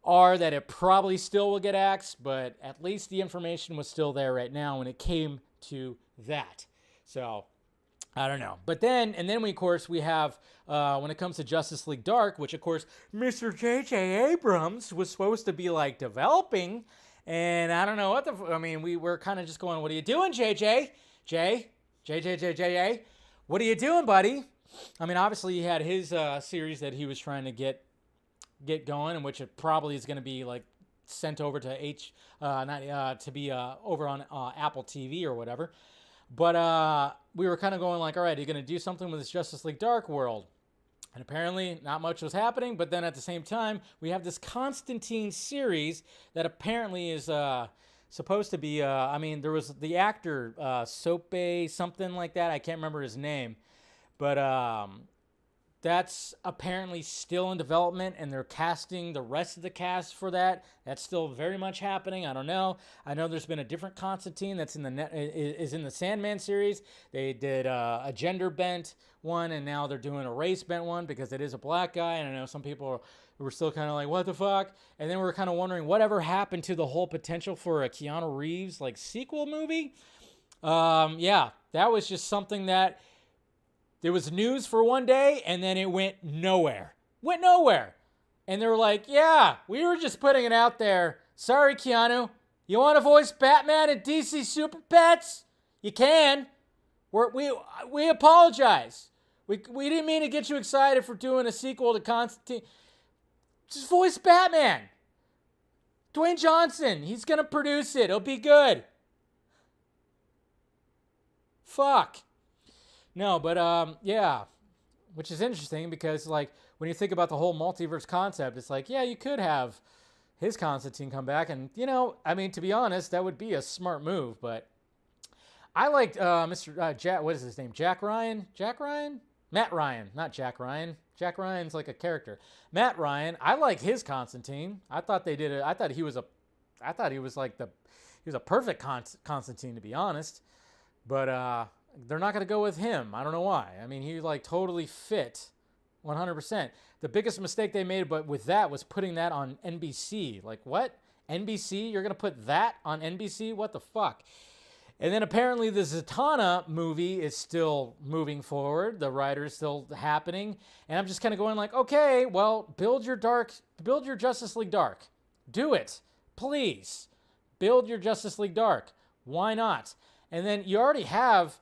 are that it probably still will get axed, but at least the information was still there right now when it came to that. So I don't know. But then we, of course, we have, when it comes to Justice League Dark, which, of course, Mr. J.J. Abrams was supposed to be, like, developing. And I don't know what I mean, we were kind of just going, what are you doing, J.J.? J.J. What are you doing, buddy? I mean, obviously, he had his series that he was trying to get going, in which it probably is going to be, like, sent over to over on Apple TV or whatever. But we were kind of going like, all right, are you going to do something with this Justice League Dark world? And apparently not much was happening. But then at the same time, we have this Constantine series that apparently is supposed to be, I mean, there was the actor, Sope, something like that. I can't remember his name. But that's apparently still in development, and they're casting the rest of the cast for that. That's still very much happening. I don't know. I know there's been a different Constantine that's in the Sandman series. They did a gender bent one, and now they're doing a race bent one because it is a black guy. And I know some people were still kind of like, what the fuck? And then we're kind of wondering whatever happened to the whole potential for a Keanu Reeves like sequel movie. Yeah, that was just something that. There was news for one day, and then it went nowhere. And they were like, yeah, we were just putting it out there. Sorry, Keanu. You want to voice Batman in DC Super Pets? You can. We apologize. We didn't mean to get you excited for doing a sequel to Constantine. Just voice Batman. Dwayne Johnson, he's going to produce it. It'll be good. Fuck. No, but yeah, which is interesting because, like, when you think about the whole multiverse concept, it's like, yeah, you could have his Constantine come back, and, you know, I mean, to be honest, that would be a smart move, but I liked Mr. Jack, what is his name? Jack Ryan? Matt Ryan, not Jack Ryan. Jack Ryan's like a character. Matt Ryan, I like his Constantine. I thought they did it. I thought he was like he was a perfect Constantine, to be honest, but they're not going to go with him. I don't know why. I mean, he like totally fit 100%. The biggest mistake they made with that was putting that on NBC. Like, what? NBC? You're going to put that on NBC? What the fuck? And then apparently the Zatanna movie is still moving forward. The writer is still happening. And I'm just kind of going like, okay, well, build your Justice League Dark. Do it. Please. Build your Justice League Dark. Why not? And then you already have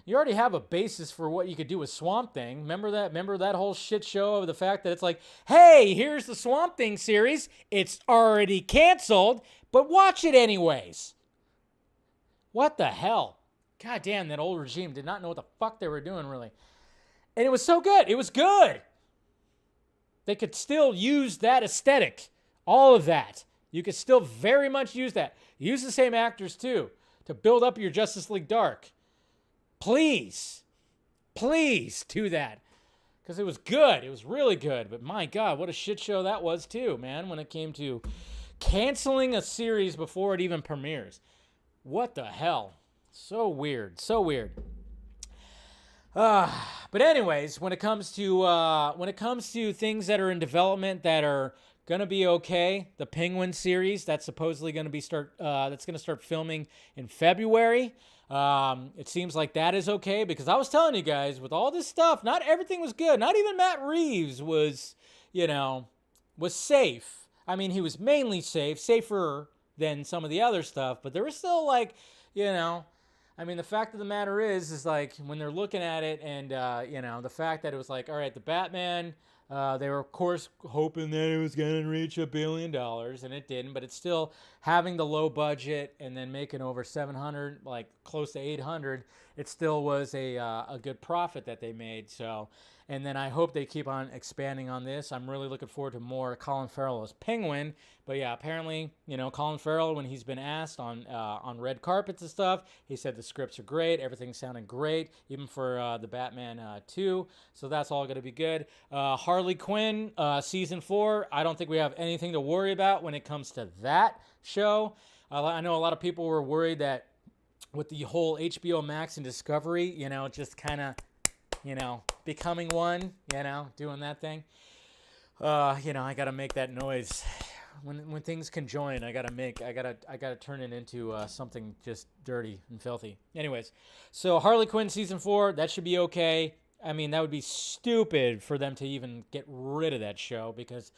a basis for what you could do with Swamp Thing. Remember that whole shit show of the fact that it's like, hey, here's the Swamp Thing series. It's already canceled, but watch it anyways. What the hell? God damn, that old regime did not know what the fuck they were doing, really. And it was so good. It was good. They could still use that aesthetic. All of that. You could still very much use that. Use the same actors, too, to build up your Justice League Dark. Please. Please do that. Because it was good. It was really good. But my God, what a shit show that was, too, man, when it came to canceling a series before it even premieres. What the hell? So weird. So weird. But anyways, when it comes to things that are in development that are gonna be okay, the Penguin series that's supposedly gonna be start filming in February. It seems like that is okay because I was telling you guys with all this stuff, not everything was good. Not even Matt Reeves was safe. I mean, he was mainly safer than some of the other stuff, but there was still I mean, the fact of the matter is like when they're looking at it and, the fact that it was like, all right, the Batman, they were, of course, hoping that it was going to reach $1 billion, and it didn't, but it's still having the low budget and then making over 700, like close to 800, it still was a good profit that they made. So, and then I hope they keep on expanding on this. I'm really looking forward to more Colin Farrell as Penguin. But yeah, apparently, Colin Farrell, when he's been asked on red carpets and stuff, he said the scripts are great. Everything's sounding great, even for the Batman 2. So that's all going to be good. Harley Quinn, season 4. I don't think we have anything to worry about when it comes to that show. I know a lot of people were worried that with the whole HBO Max and Discovery, just kind of, becoming one, doing that thing. I got to make that noise. When things conjoin, I gotta turn it into something just dirty and filthy. Anyways, so Harley Quinn season 4, that should be okay. I mean, that would be stupid for them to even get rid of that show because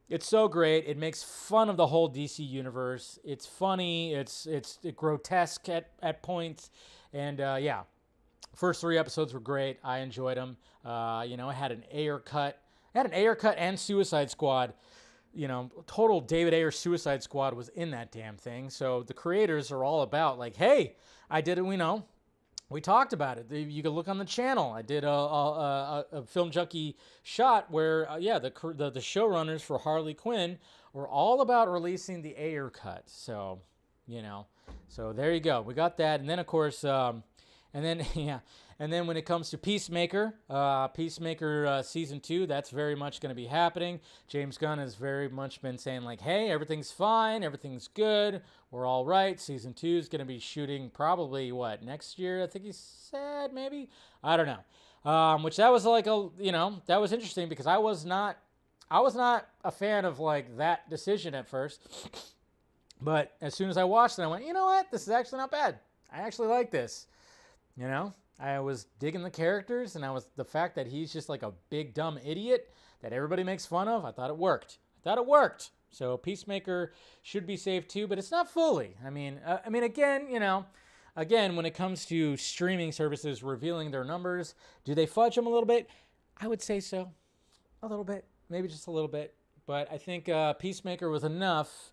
it's so great. It makes fun of the whole DC universe. It's funny. It's grotesque at points, and yeah, first 3 episodes were great. I enjoyed them. It had an Ayer cut. It had an Ayer cut and Suicide Squad. Total David Ayer Suicide Squad was in that damn thing. So the creators are all about like, hey, I did it. We talked about it. You can look on the channel. I did a Film Junkie shot where, the showrunners for Harley Quinn were all about releasing the Ayer cut. So, so there you go. We got that. And then, of course, and then when it comes to Peacemaker, season 2, that's very much going to be happening. James Gunn has very much been saying like, hey, everything's fine, everything's good, we're all right. Season 2 is going to be shooting probably next year? I think he said maybe. I don't know. Which that was like that was interesting because I was not a fan of like that decision at first. But as soon as I watched it, I went, you know what? This is actually not bad. I actually like this. I was digging the characters, and the fact that he's just like a big dumb idiot that everybody makes fun of. I thought it worked. So Peacemaker should be safe too, but it's not fully. I mean, again, when it comes to streaming services revealing their numbers, do they fudge them a little bit? I would say so, a little bit, maybe just a little bit. But I think Peacemaker was enough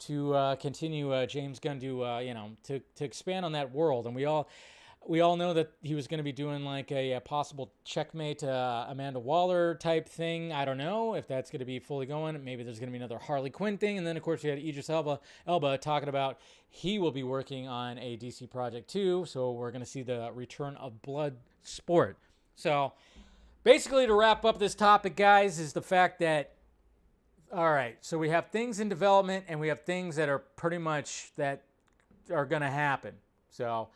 to continue James Gunn to expand on that world, and we all know that he was going to be doing like a possible checkmate Amanda Waller type thing. I don't know if that's going to be fully going. Maybe there's going to be another Harley Quinn thing. And then, of course, we had Idris Elba talking about he will be working on a DC project too. So we're going to see the return of Bloodsport. So basically, to wrap up this topic, guys, is the fact that, all right, so we have things in development and we have things that are pretty much that are going to happen. So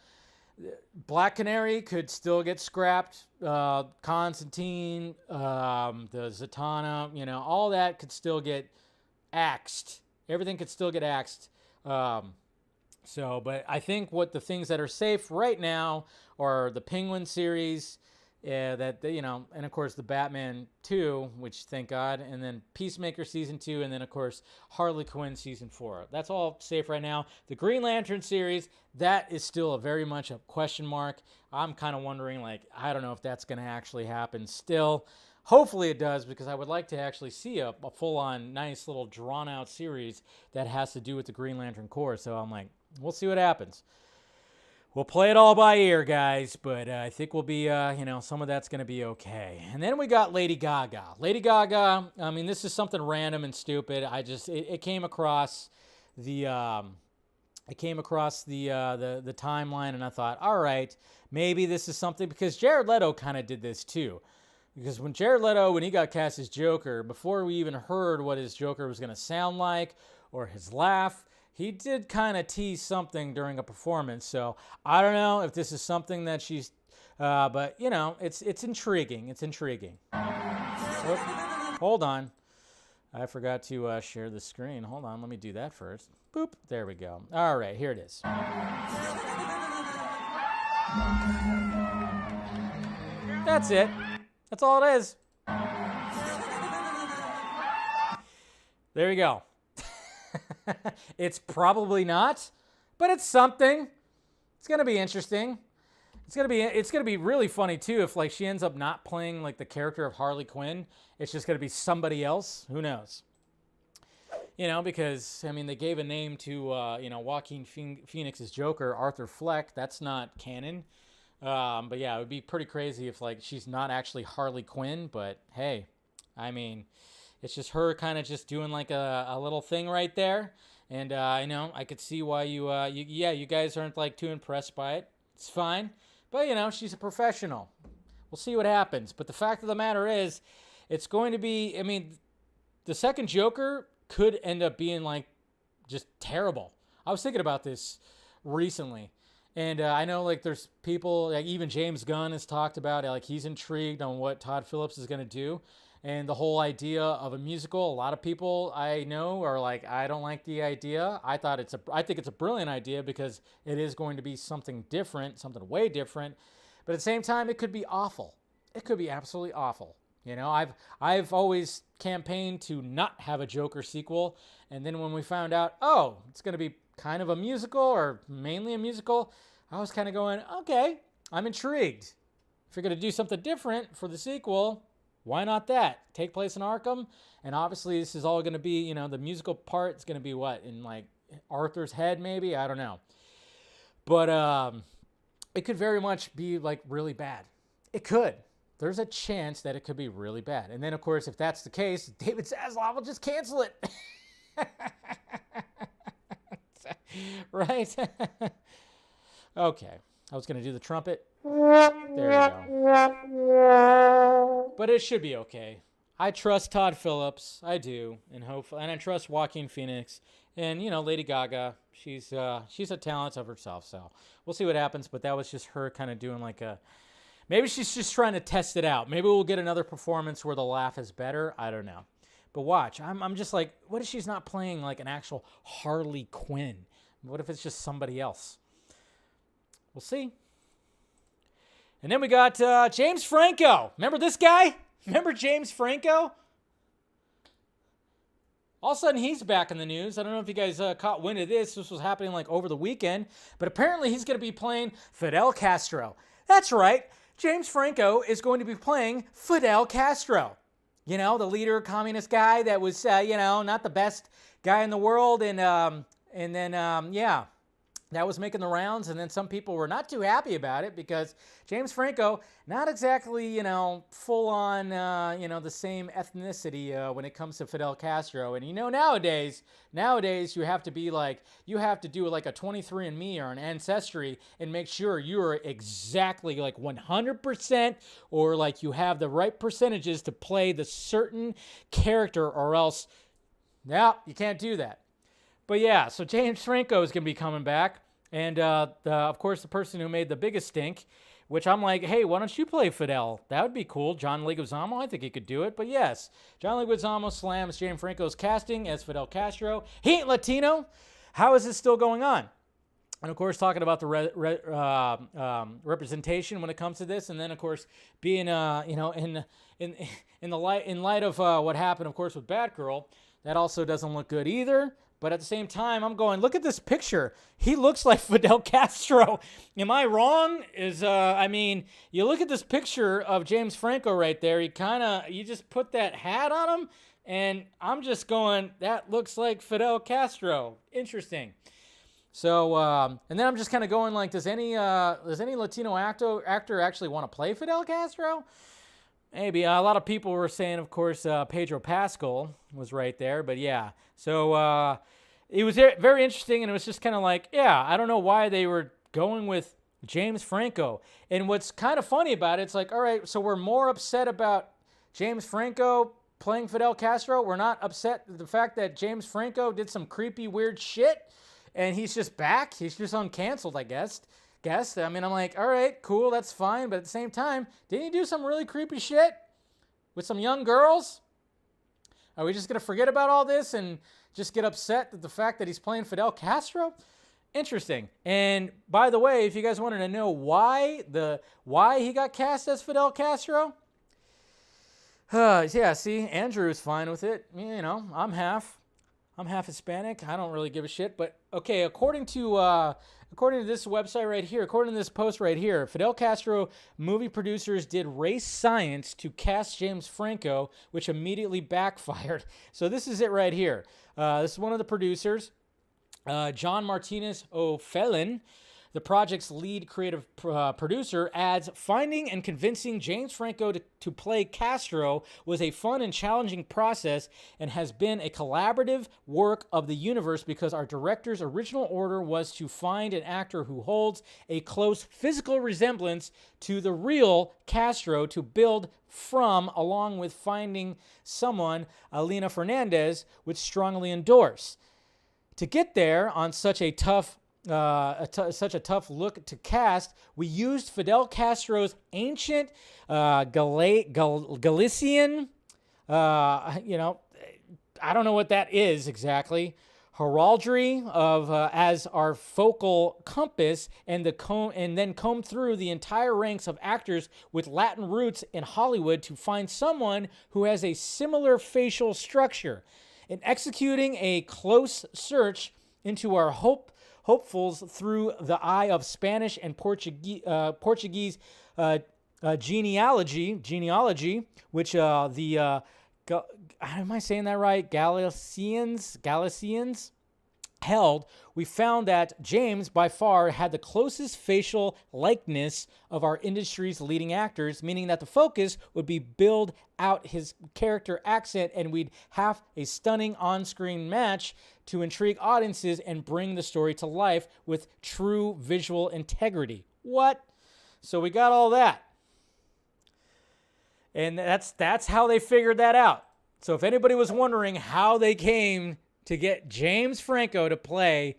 Black Canary could still get scrapped. Constantine, the Zatanna, all that could still get axed. Everything could still get axed. But I think the things that are safe right now are the Penguin series, and of course the Batman 2, which thank God, and then Peacemaker season 2, and then of course Harley Quinn season 4. That's all safe right now. The Green Lantern series, that is still a very much a question mark. I'm kind of wondering, I don't know if that's going to actually happen still. Hopefully it does, because I would like to actually see a full-on, nice little drawn-out series that has to do with the Green Lantern Corps. So I'm like, we'll see what happens. We'll play it all by ear, guys, but I think we'll be, some of that's going to be okay. And then we got Lady Gaga. Lady Gaga, I mean, this is something random and stupid. It came across the timeline, and I thought, all right, maybe this is something, because Jared Leto kind of did this too. Because when Jared Leto, when he got cast as Joker, before we even heard what his Joker was going to sound like or his laugh, he did kind of tease something during a performance. So I don't know if this is something that she's, but it's intriguing. It's intriguing. Oop, hold on. I forgot to share the screen. Hold on. Let me do that first. Boop. There we go. All right. Here it is. That's it. That's all it is. There you go. It's probably not, but it's something. It's gonna be interesting. It's gonna be really funny too if like she ends up not playing like the character of Harley Quinn. It's just gonna be somebody else. Who knows? Because I mean they gave a name to Joaquin Phoenix's Joker, Arthur Fleck. That's not canon. But yeah, it would be pretty crazy if like she's not actually Harley Quinn. But hey, I mean, it's just her kind of just doing like a little thing right there. And I could see why you guys aren't like too impressed by it. It's fine. But she's a professional. We'll see what happens. But the fact of the matter is, it's going to be, I mean, the second Joker could end up being like just terrible. I was thinking about this recently. And I know like there's people, like even James Gunn has talked about it, like he's intrigued on what Todd Phillips is going to do. And the whole idea of a musical, a lot of people I know are like, I don't like the idea. I think it's a brilliant idea because it is going to be something different, something way different. But at the same time, it could be awful. It could be absolutely awful. I've always campaigned to not have a Joker sequel. And then when we found out, oh, it's going to be kind of a musical or mainly a musical, I was kind of going, okay, I'm intrigued. If you're going to do something different for the sequel, why not that? Take place in Arkham, and obviously this is all going to be, the musical part is going to be what, in like Arthur's head maybe? I don't know. But it could very much be like really bad. It could. There's a chance that it could be really bad. And then, of course, if that's the case, David Zaslav will just cancel it. Right? Okay. I was going to do the trumpet. There you go. But it should be okay. I trust Todd Phillips. I do. And I trust Joaquin Phoenix. And, Lady Gaga. She's a talent of herself. So we'll see what happens. But that was just her kind of doing like a... Maybe she's just trying to test it out. Maybe we'll get another performance where the laugh is better. I don't know. But watch. I'm just like, what if she's not playing like an actual Harley Quinn? What if it's just somebody else? We'll see. And then we got James Franco. Remember this guy? Remember James Franco? All of a sudden, he's back in the news. I don't know if you guys caught wind of this. This was happening like over the weekend. But apparently, he's going to be playing Fidel Castro. That's right. James Franco is going to be playing Fidel Castro. The leader, communist guy that was, not the best guy in the world. And then, that was making the rounds, and then some people were not too happy about it because James Franco, not exactly, full on, the same ethnicity when it comes to Fidel Castro. And, nowadays you have to be like, you have to do like a 23andMe or an Ancestry and make sure you're exactly like 100% or like you have the right percentages to play the certain character or else, no, you can't do that. But yeah, so James Franco is going to be coming back. And, of course, the person who made the biggest stink, which I'm like, hey, why don't you play Fidel? That would be cool. John Leguizamo, I think he could do it. But yes, John Leguizamo slams James Franco's casting as Fidel Castro. He ain't Latino. How is this still going on? And, of course, talking about the representation when it comes to this. And then, of course, being, in light of what happened, of course, with Batgirl, that also doesn't look good either. But at the same time, I'm going, look at this picture. He looks like Fidel Castro. Am I wrong? You look at this picture of James Franco right there. You just put that hat on him. And I'm just going, that looks like Fidel Castro. Interesting. So, and then I'm just kind of going like, does any Latino actor actually want to play Fidel Castro? Maybe. A lot of people were saying, of course, Pedro Pascal was right there. But yeah, so it was very interesting, and it was just kind of like, yeah, I don't know why they were going with James Franco. And what's kind of funny about it, it's like, all right, so we're more upset about James Franco playing Fidel Castro. We're not upset at the fact that James Franco did some creepy, weird shit, and he's just back. He's just uncanceled, I guess. I mean, I'm like, all right, cool, that's fine. But at the same time, didn't he do some really creepy shit with some young girls? Are we just going to forget about all this and just get upset at the fact that he's playing Fidel Castro? Interesting. And by the way, if you guys wanted to know why he got cast as Fidel Castro, yeah, see, Andrew is fine with it. You know, I'm half Hispanic. I don't really give a shit. But okay, according to this website right here, according to this post right here, Fidel Castro movie producers did race science to cast James Franco, which immediately backfired. So this is it right here. This is one of the producers, John Martinez O'Felin. The project's lead creative producer adds, finding and convincing James Franco to play Castro was a fun and challenging process and has been a collaborative work of the universe because our director's original order was to find an actor who holds a close physical resemblance to the real Castro to build from, along with finding someone Alina Fernandez would strongly endorse. To get there on such a tough look to cast, we used Fidel Castro's ancient Galician, I don't know what that is exactly, heraldry of as our focal compass, and then comb through the entire ranks of actors with Latin roots in Hollywood to find someone who has a similar facial structure. In executing a close search into our hopefuls through the eye of Spanish and Portuguese genealogy, which am I saying that right? Galicians held, we found that James by far had the closest facial likeness of our industry's leading actors, meaning that the focus would be build out his character accent and we'd have a stunning on-screen match to intrigue audiences and bring the story to life with true visual integrity. What? So we got all that. And that's how they figured that out. So if anybody was wondering how they came to get James Franco to play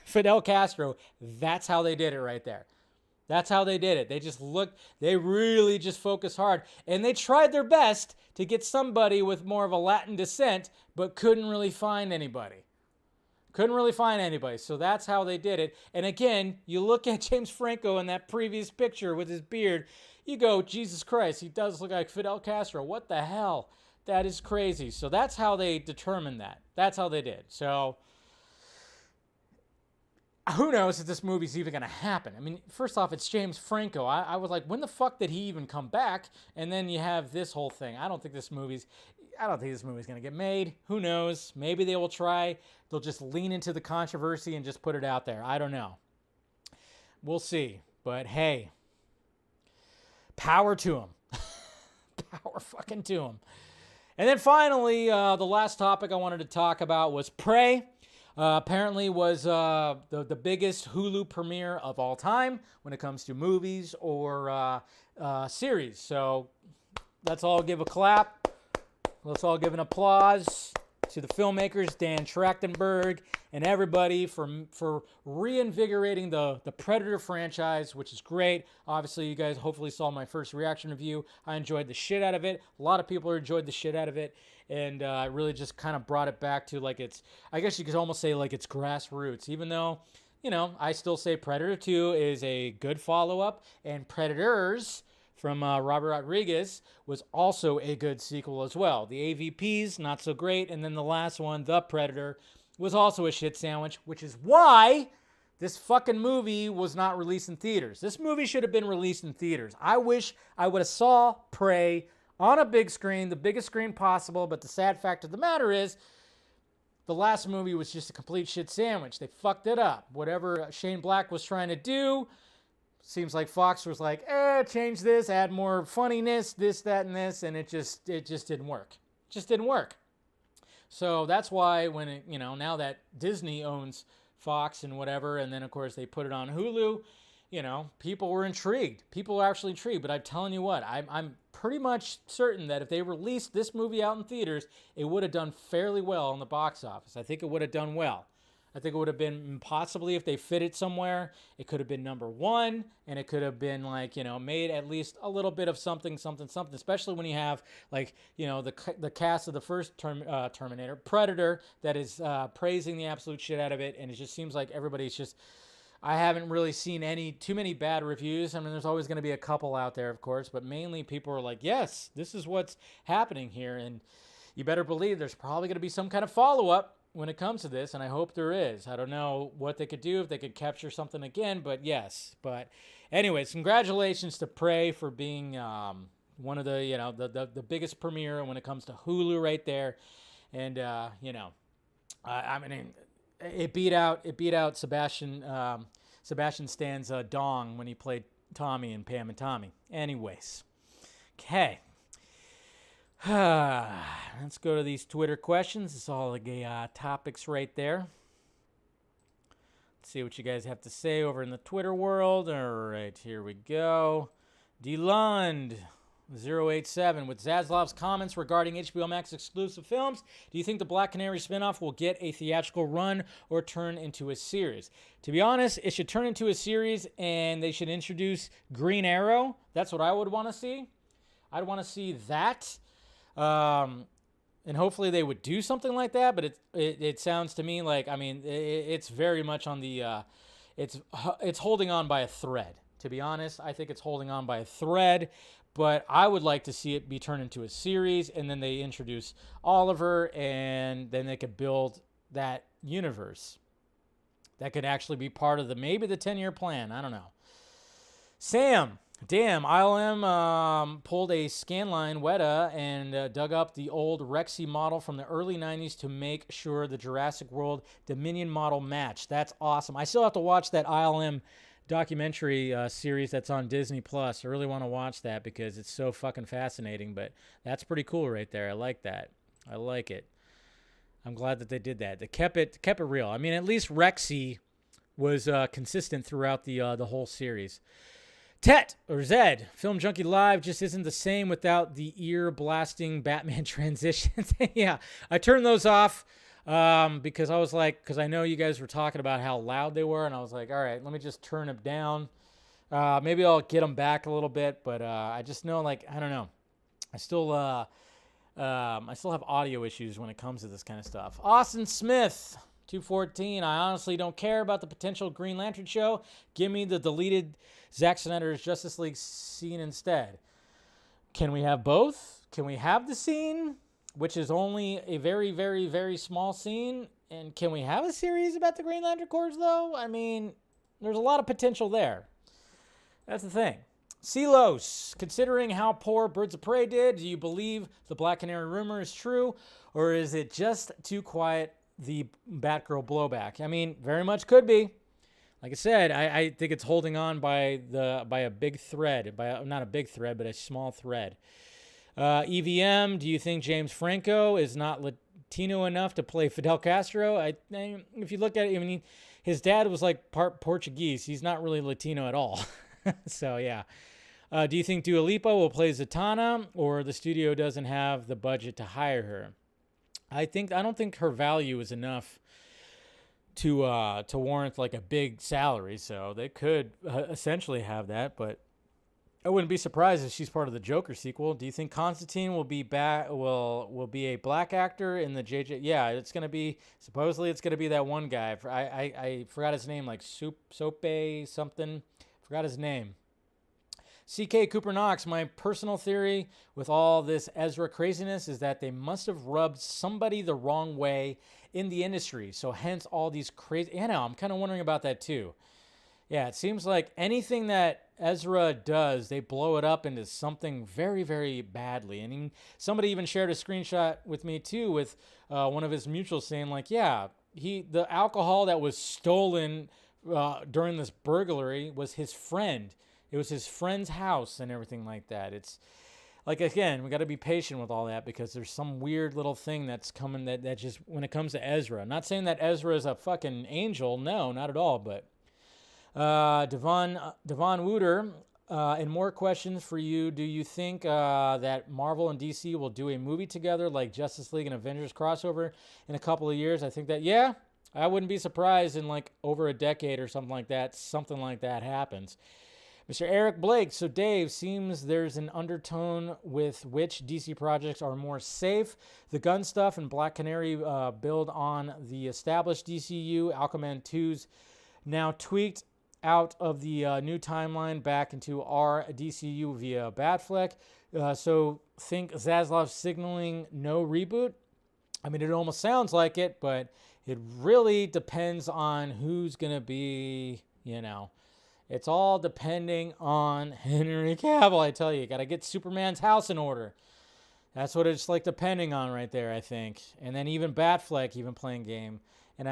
Fidel Castro, that's how they did it right there. That's how they did it. They really just focused hard. And they tried their best to get somebody with more of a Latin descent, but couldn't really find anybody. So that's how they did it. And again, you look at James Franco in that previous picture with his beard, you go, Jesus Christ, he does look like Fidel Castro. What the hell? That is crazy. So that's how they determined that. That's how they did. So who knows if this movie's even going to happen? I mean, first off, it's James Franco. I was like, when the fuck did he even come back? And then you have this whole thing. I don't think this movie's going to get made. Who knows? Maybe they will try. They'll just lean into the controversy and just put it out there. I don't know. We'll see. But hey, power to him. Power fucking to him. And then finally, the last topic I wanted to talk about was Prey. Apparently was the biggest Hulu premiere of all time when it comes to movies or series. So let's all give a clap. Let's all give an applause to the filmmakers, Dan Trachtenberg, and everybody for reinvigorating the Predator franchise, which is great. Obviously, you guys hopefully saw my first reaction review. I enjoyed the shit out of it. A lot of people enjoyed the shit out of it. And it really just kind of brought it back to like I guess you could almost say like it's grassroots, even though, I still say Predator 2 is a good follow-up, and Predators from Robert Rodriguez was also a good sequel as well. The AVPs, not so great, and then the last one, The Predator, was also a shit sandwich, which is why this fucking movie was not released in theaters. This movie should have been released in theaters. I wish I would have saw Prey on a big screen, the biggest screen possible, but the sad fact of the matter is, the last movie was just a complete shit sandwich. They fucked it up. Whatever Shane Black was trying to do, seems like Fox was like, change this, add more funniness, this, that, and this, and it just didn't work. Just didn't work. So that's why when it, now that Disney owns Fox and whatever, and then of course they put it on Hulu, people were intrigued. People were actually intrigued. But I'm telling you what, I'm pretty much certain that if they released this movie out in theaters, it would have done fairly well in the box office. I think it would have done well. I think it would have been possibly, if they fit it somewhere, it could have been number one, and it could have been made at least a little bit of something, especially when you have the cast of the first Terminator, Predator, that is praising the absolute shit out of it, and it just seems like everybody's just, I haven't really seen too many bad reviews. I mean, there's always going to be a couple out there, of course, but mainly people are like, yes, this is what's happening here, and you better believe there's probably going to be some kind of follow-up when it comes to this, and I hope there is. I don't know what they could do, if they could capture something again, but yes. But anyways, congratulations to Prey for being one of the biggest premiere when it comes to Hulu right there. And I mean, it beat out Sebastian Stan's Dong when he played Tommy in Pam and Tommy. Anyways, okay. Let's go to these Twitter questions. It's all the topics right there. Let's see what you guys have to say over in the Twitter world. All right, here we go. DeLund087 with Zaslav's comments regarding HBO Max exclusive films. Do you think the Black Canary spinoff will get a theatrical run or turn into a series? To be honest, it should turn into a series, and they should introduce Green Arrow. That's what I would want to see. I'd want to see that. And hopefully they would do something like that, but it sounds to me like, I mean, it's very much on the, it's holding on by a thread. To be honest, I think it's holding on by a thread, but I would like to see it be turned into a series, and then they introduce Oliver, and then they could build that universe. That could actually be part of maybe the 10-year plan. I don't know. Sam. Damn, ILM pulled a scanline Weta and dug up the old Rexy model from the early 90s to make sure the Jurassic World Dominion model matched. That's awesome. I still have to watch that ILM documentary series that's on Disney+. I really want to watch that because it's so fucking fascinating, but that's pretty cool right there. I like that. I like it. I'm glad that they did that. They kept it real. I mean, at least Rexy was consistent throughout the whole series. Tet, or Zed, Film Junkee Live just isn't the same without the ear-blasting Batman transitions. Yeah, I turned those off because I know you guys were talking about how loud they were, and I was like, all right, let me just turn them down. Maybe I'll get them back a little bit, but I just know, I don't know. I still have audio issues when it comes to this kind of stuff. Austin Smith, 214, I honestly don't care about the potential Green Lantern show. Give me the deleted Zack Snyder's Justice League scene instead. Can we have both? Can we have the scene, which is only a very, very, very small scene? And can we have a series about the Green Lantern Corps, though? I mean, there's a lot of potential there. That's the thing. Silos, considering how poor Birds of Prey did, do you believe the Black Canary rumor is true? Or is it just too quiet, the Batgirl blowback? I mean, very much could be. Like I said, I think it's holding on by a big thread, not a big thread, but a small thread. EVM, do you think James Franco is not Latino enough to play Fidel Castro? If you look at it, I mean, his dad was like part Portuguese. He's not really Latino at all. So yeah. Do you think Dua Lipa will play Zatanna, or the studio doesn't have the budget to hire her? I don't think her value is enough to warrant like a big salary, so they could essentially have that, but I wouldn't be surprised if she's part of the Joker sequel. Do you think Constantine will be a black actor in the JJ? Yeah, it's supposedly it's gonna be that one guy. I forgot his name, like Sope something. Forgot his name. CK Cooper Knox, my personal theory with all this Ezra craziness is that they must have rubbed somebody the wrong way in the industry. So hence all these crazy... I'm kind of wondering about that too. Yeah, it seems like anything that Ezra does, they blow it up into something very, very badly. And somebody even shared a screenshot with me too, with one of his mutuals saying like, yeah, the alcohol that was stolen during this burglary was his friend. It was his friend's house and everything like that. It's like, again, we got to be patient with all that because there's some weird little thing that's coming that just, when it comes to Ezra, not saying that Ezra is a fucking angel. No, not at all. But Devon Wooter, and more questions for you. Do you think that Marvel and DC will do a movie together like Justice League and Avengers crossover in a couple of years? I think that, yeah, I wouldn't be surprised in like over a decade or something like that happens. Mr. Eric Blake, so Dave, seems there's an undertone with which DC projects are more safe. The gun stuff and Black Canary build on the established DCU. Aquaman 2's now tweaked out of the new timeline back into our DCU via Batfleck. So think Zaslav signaling no reboot? I mean, it almost sounds like it, but it really depends on who's going to be, It's all depending on Henry Cavill, I tell you. Got to get Superman's house in order. That's what it's like depending on right there, I think. And then even Batfleck even playing game. And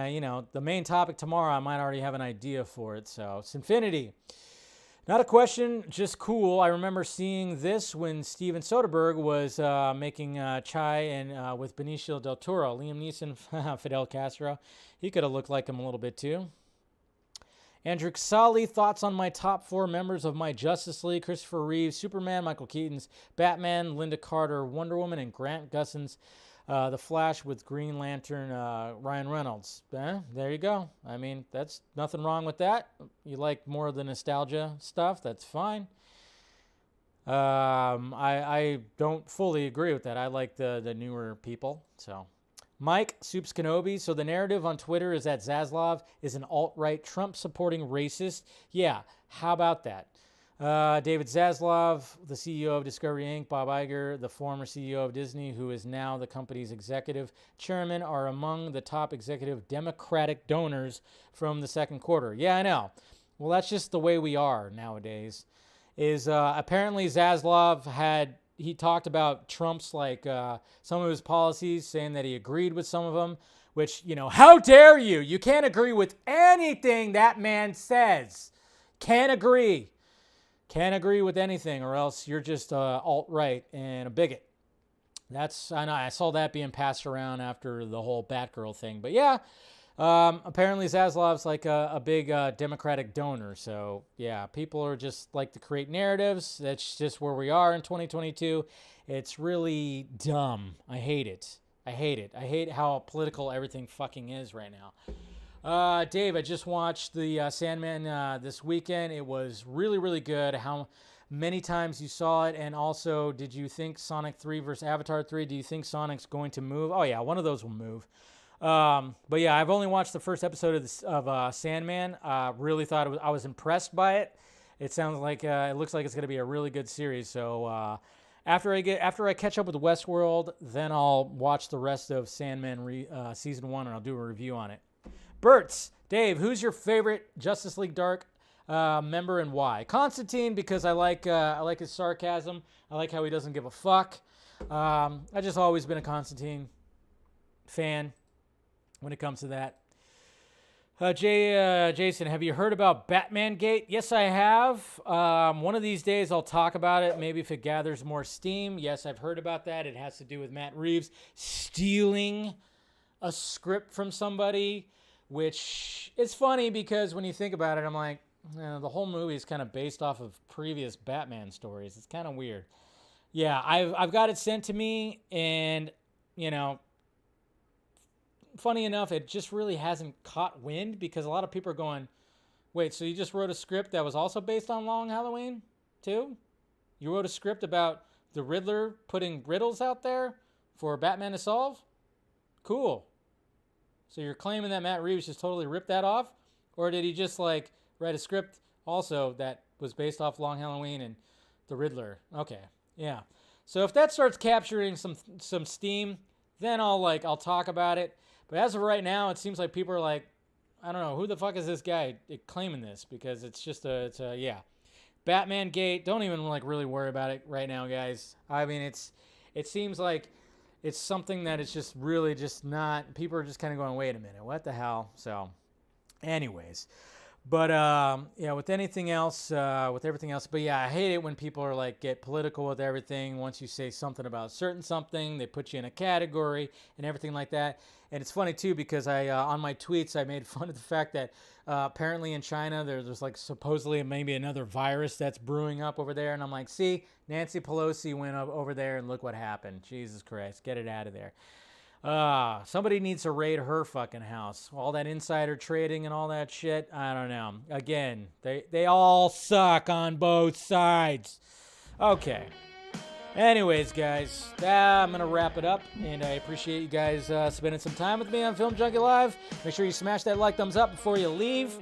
the main topic tomorrow, I might already have an idea for it. So it's Infinity. Not a question, just cool. I remember seeing this when Steven Soderbergh was making Chai and with Benicio del Toro. Liam Neeson, Fidel Castro. He could have looked like him a little bit too. Andrew Xali, thoughts on my top 4 members of my Justice League: Christopher Reeves, Superman, Michael Keaton's Batman, Linda Carter, Wonder Woman, and Grant Gustin's The Flash with Green Lantern, Ryan Reynolds. There you go. I mean, that's nothing wrong with that. You like more of the nostalgia stuff, that's fine. I don't fully agree with that. I like the newer people, so... Mike Soups Kenobi. So the narrative on Twitter is that Zaslav is an alt-right Trump-supporting racist. Yeah, how about that? David Zaslav, the CEO of Discovery Inc., Bob Iger, the former CEO of Disney, who is now the company's executive chairman, are among the top executive Democratic donors from the second quarter. Yeah, I know. Well, that's just the way we are nowadays. Apparently Zaslav he talked about Trump's, some of his policies, saying that he agreed with some of them, which, how dare you? You can't agree with anything that man says. Can't agree. Can't agree with anything, or else you're just alt-right and a bigot. I know, I saw that being passed around after the whole Batgirl thing. But yeah, apparently Zaslav's like a big Democratic donor. So yeah, people are just like to create narratives. That's just where we are in 2022. It's really dumb. I hate it. I hate how political everything fucking is right now. Dave, I just watched the Sandman this weekend. It was really, really good. How many times you saw it? And also, did you think Sonic 3 versus Avatar 3, do you think Sonic's going to move? Oh yeah, one of those will move. But yeah, I've only watched the first episode of Sandman. Really thought I was impressed by it. It sounds like it looks like it's going to be a really good series. So after I catch up with Westworld, then I'll watch the rest of Sandman season 1 and I'll do a review on it. Bert's, Dave, who's your favorite Justice League Dark member and why? Constantine, because I like his sarcasm. I like how he doesn't give a fuck. I've just always been a Constantine fan when it comes to that. Jason, have you heard about Batman Gate? Yes, I have. One of these days I'll talk about it, maybe if it gathers more steam. Yes, I've heard about that. It has to do with Matt Reeves stealing a script from somebody, which is funny because when you think about it, I'm like, the whole movie is kind of based off of previous Batman stories. It's kind of weird. Yeah, I've got it sent to me, and, funny enough, it just really hasn't caught wind because a lot of people are going, wait, so you just wrote a script that was also based on Long Halloween too? You wrote a script about the Riddler putting riddles out there for Batman to solve? Cool. So you're claiming that Matt Reeves just totally ripped that off? Or did he just write a script also that was based off Long Halloween and the Riddler? Okay, yeah. So if that starts capturing some steam, then I'll talk about it. But as of right now, it seems like people are like, I don't know, who the fuck is this guy claiming this? Because it's just yeah. Batman Gate, don't even like really worry about it right now, guys. I mean, it seems like it's something that is just really just not, people are just kind of going, wait a minute, what the hell? So anyways, but yeah, with anything else, with everything else, but yeah, I hate it when people are like get political with everything. Once you say something about certain something, they put you in a category and everything like that. And it's funny too, because I on my tweets I made fun of the fact that apparently in China there's like supposedly maybe another virus that's brewing up over there, and I'm like, see, Nancy Pelosi went up over there and look what happened. Jesus Christ, get it out of there. Somebody needs to raid her fucking house. All that insider trading and all that shit, I don't know. Again, they all suck on both sides. Okay. Anyways, guys, I'm going to wrap it up, and I appreciate you guys spending some time with me on Film Junkie Live. Make sure you smash that like, thumbs up before you leave.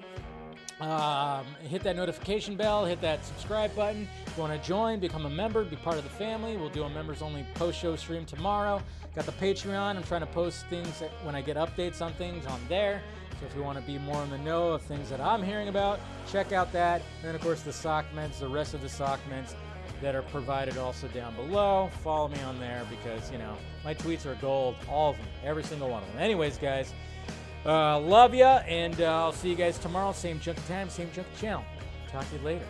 Hit that notification bell, hit that subscribe button. If you want to join, become a member, be part of the family. We'll do a members-only post-show stream tomorrow. Got the Patreon. I'm trying to post things when I get updates on things on there. So if you want to be more in the know of things that I'm hearing about, check out that. And then, of course, the sock meds, the rest of the sock meds that are provided also down below. Follow me on there because, you know, my tweets are gold. All of them. Every single one of them. Anyways, guys, love ya, and I'll see you guys tomorrow. Same junkie time, same junkie channel. Talk to you later.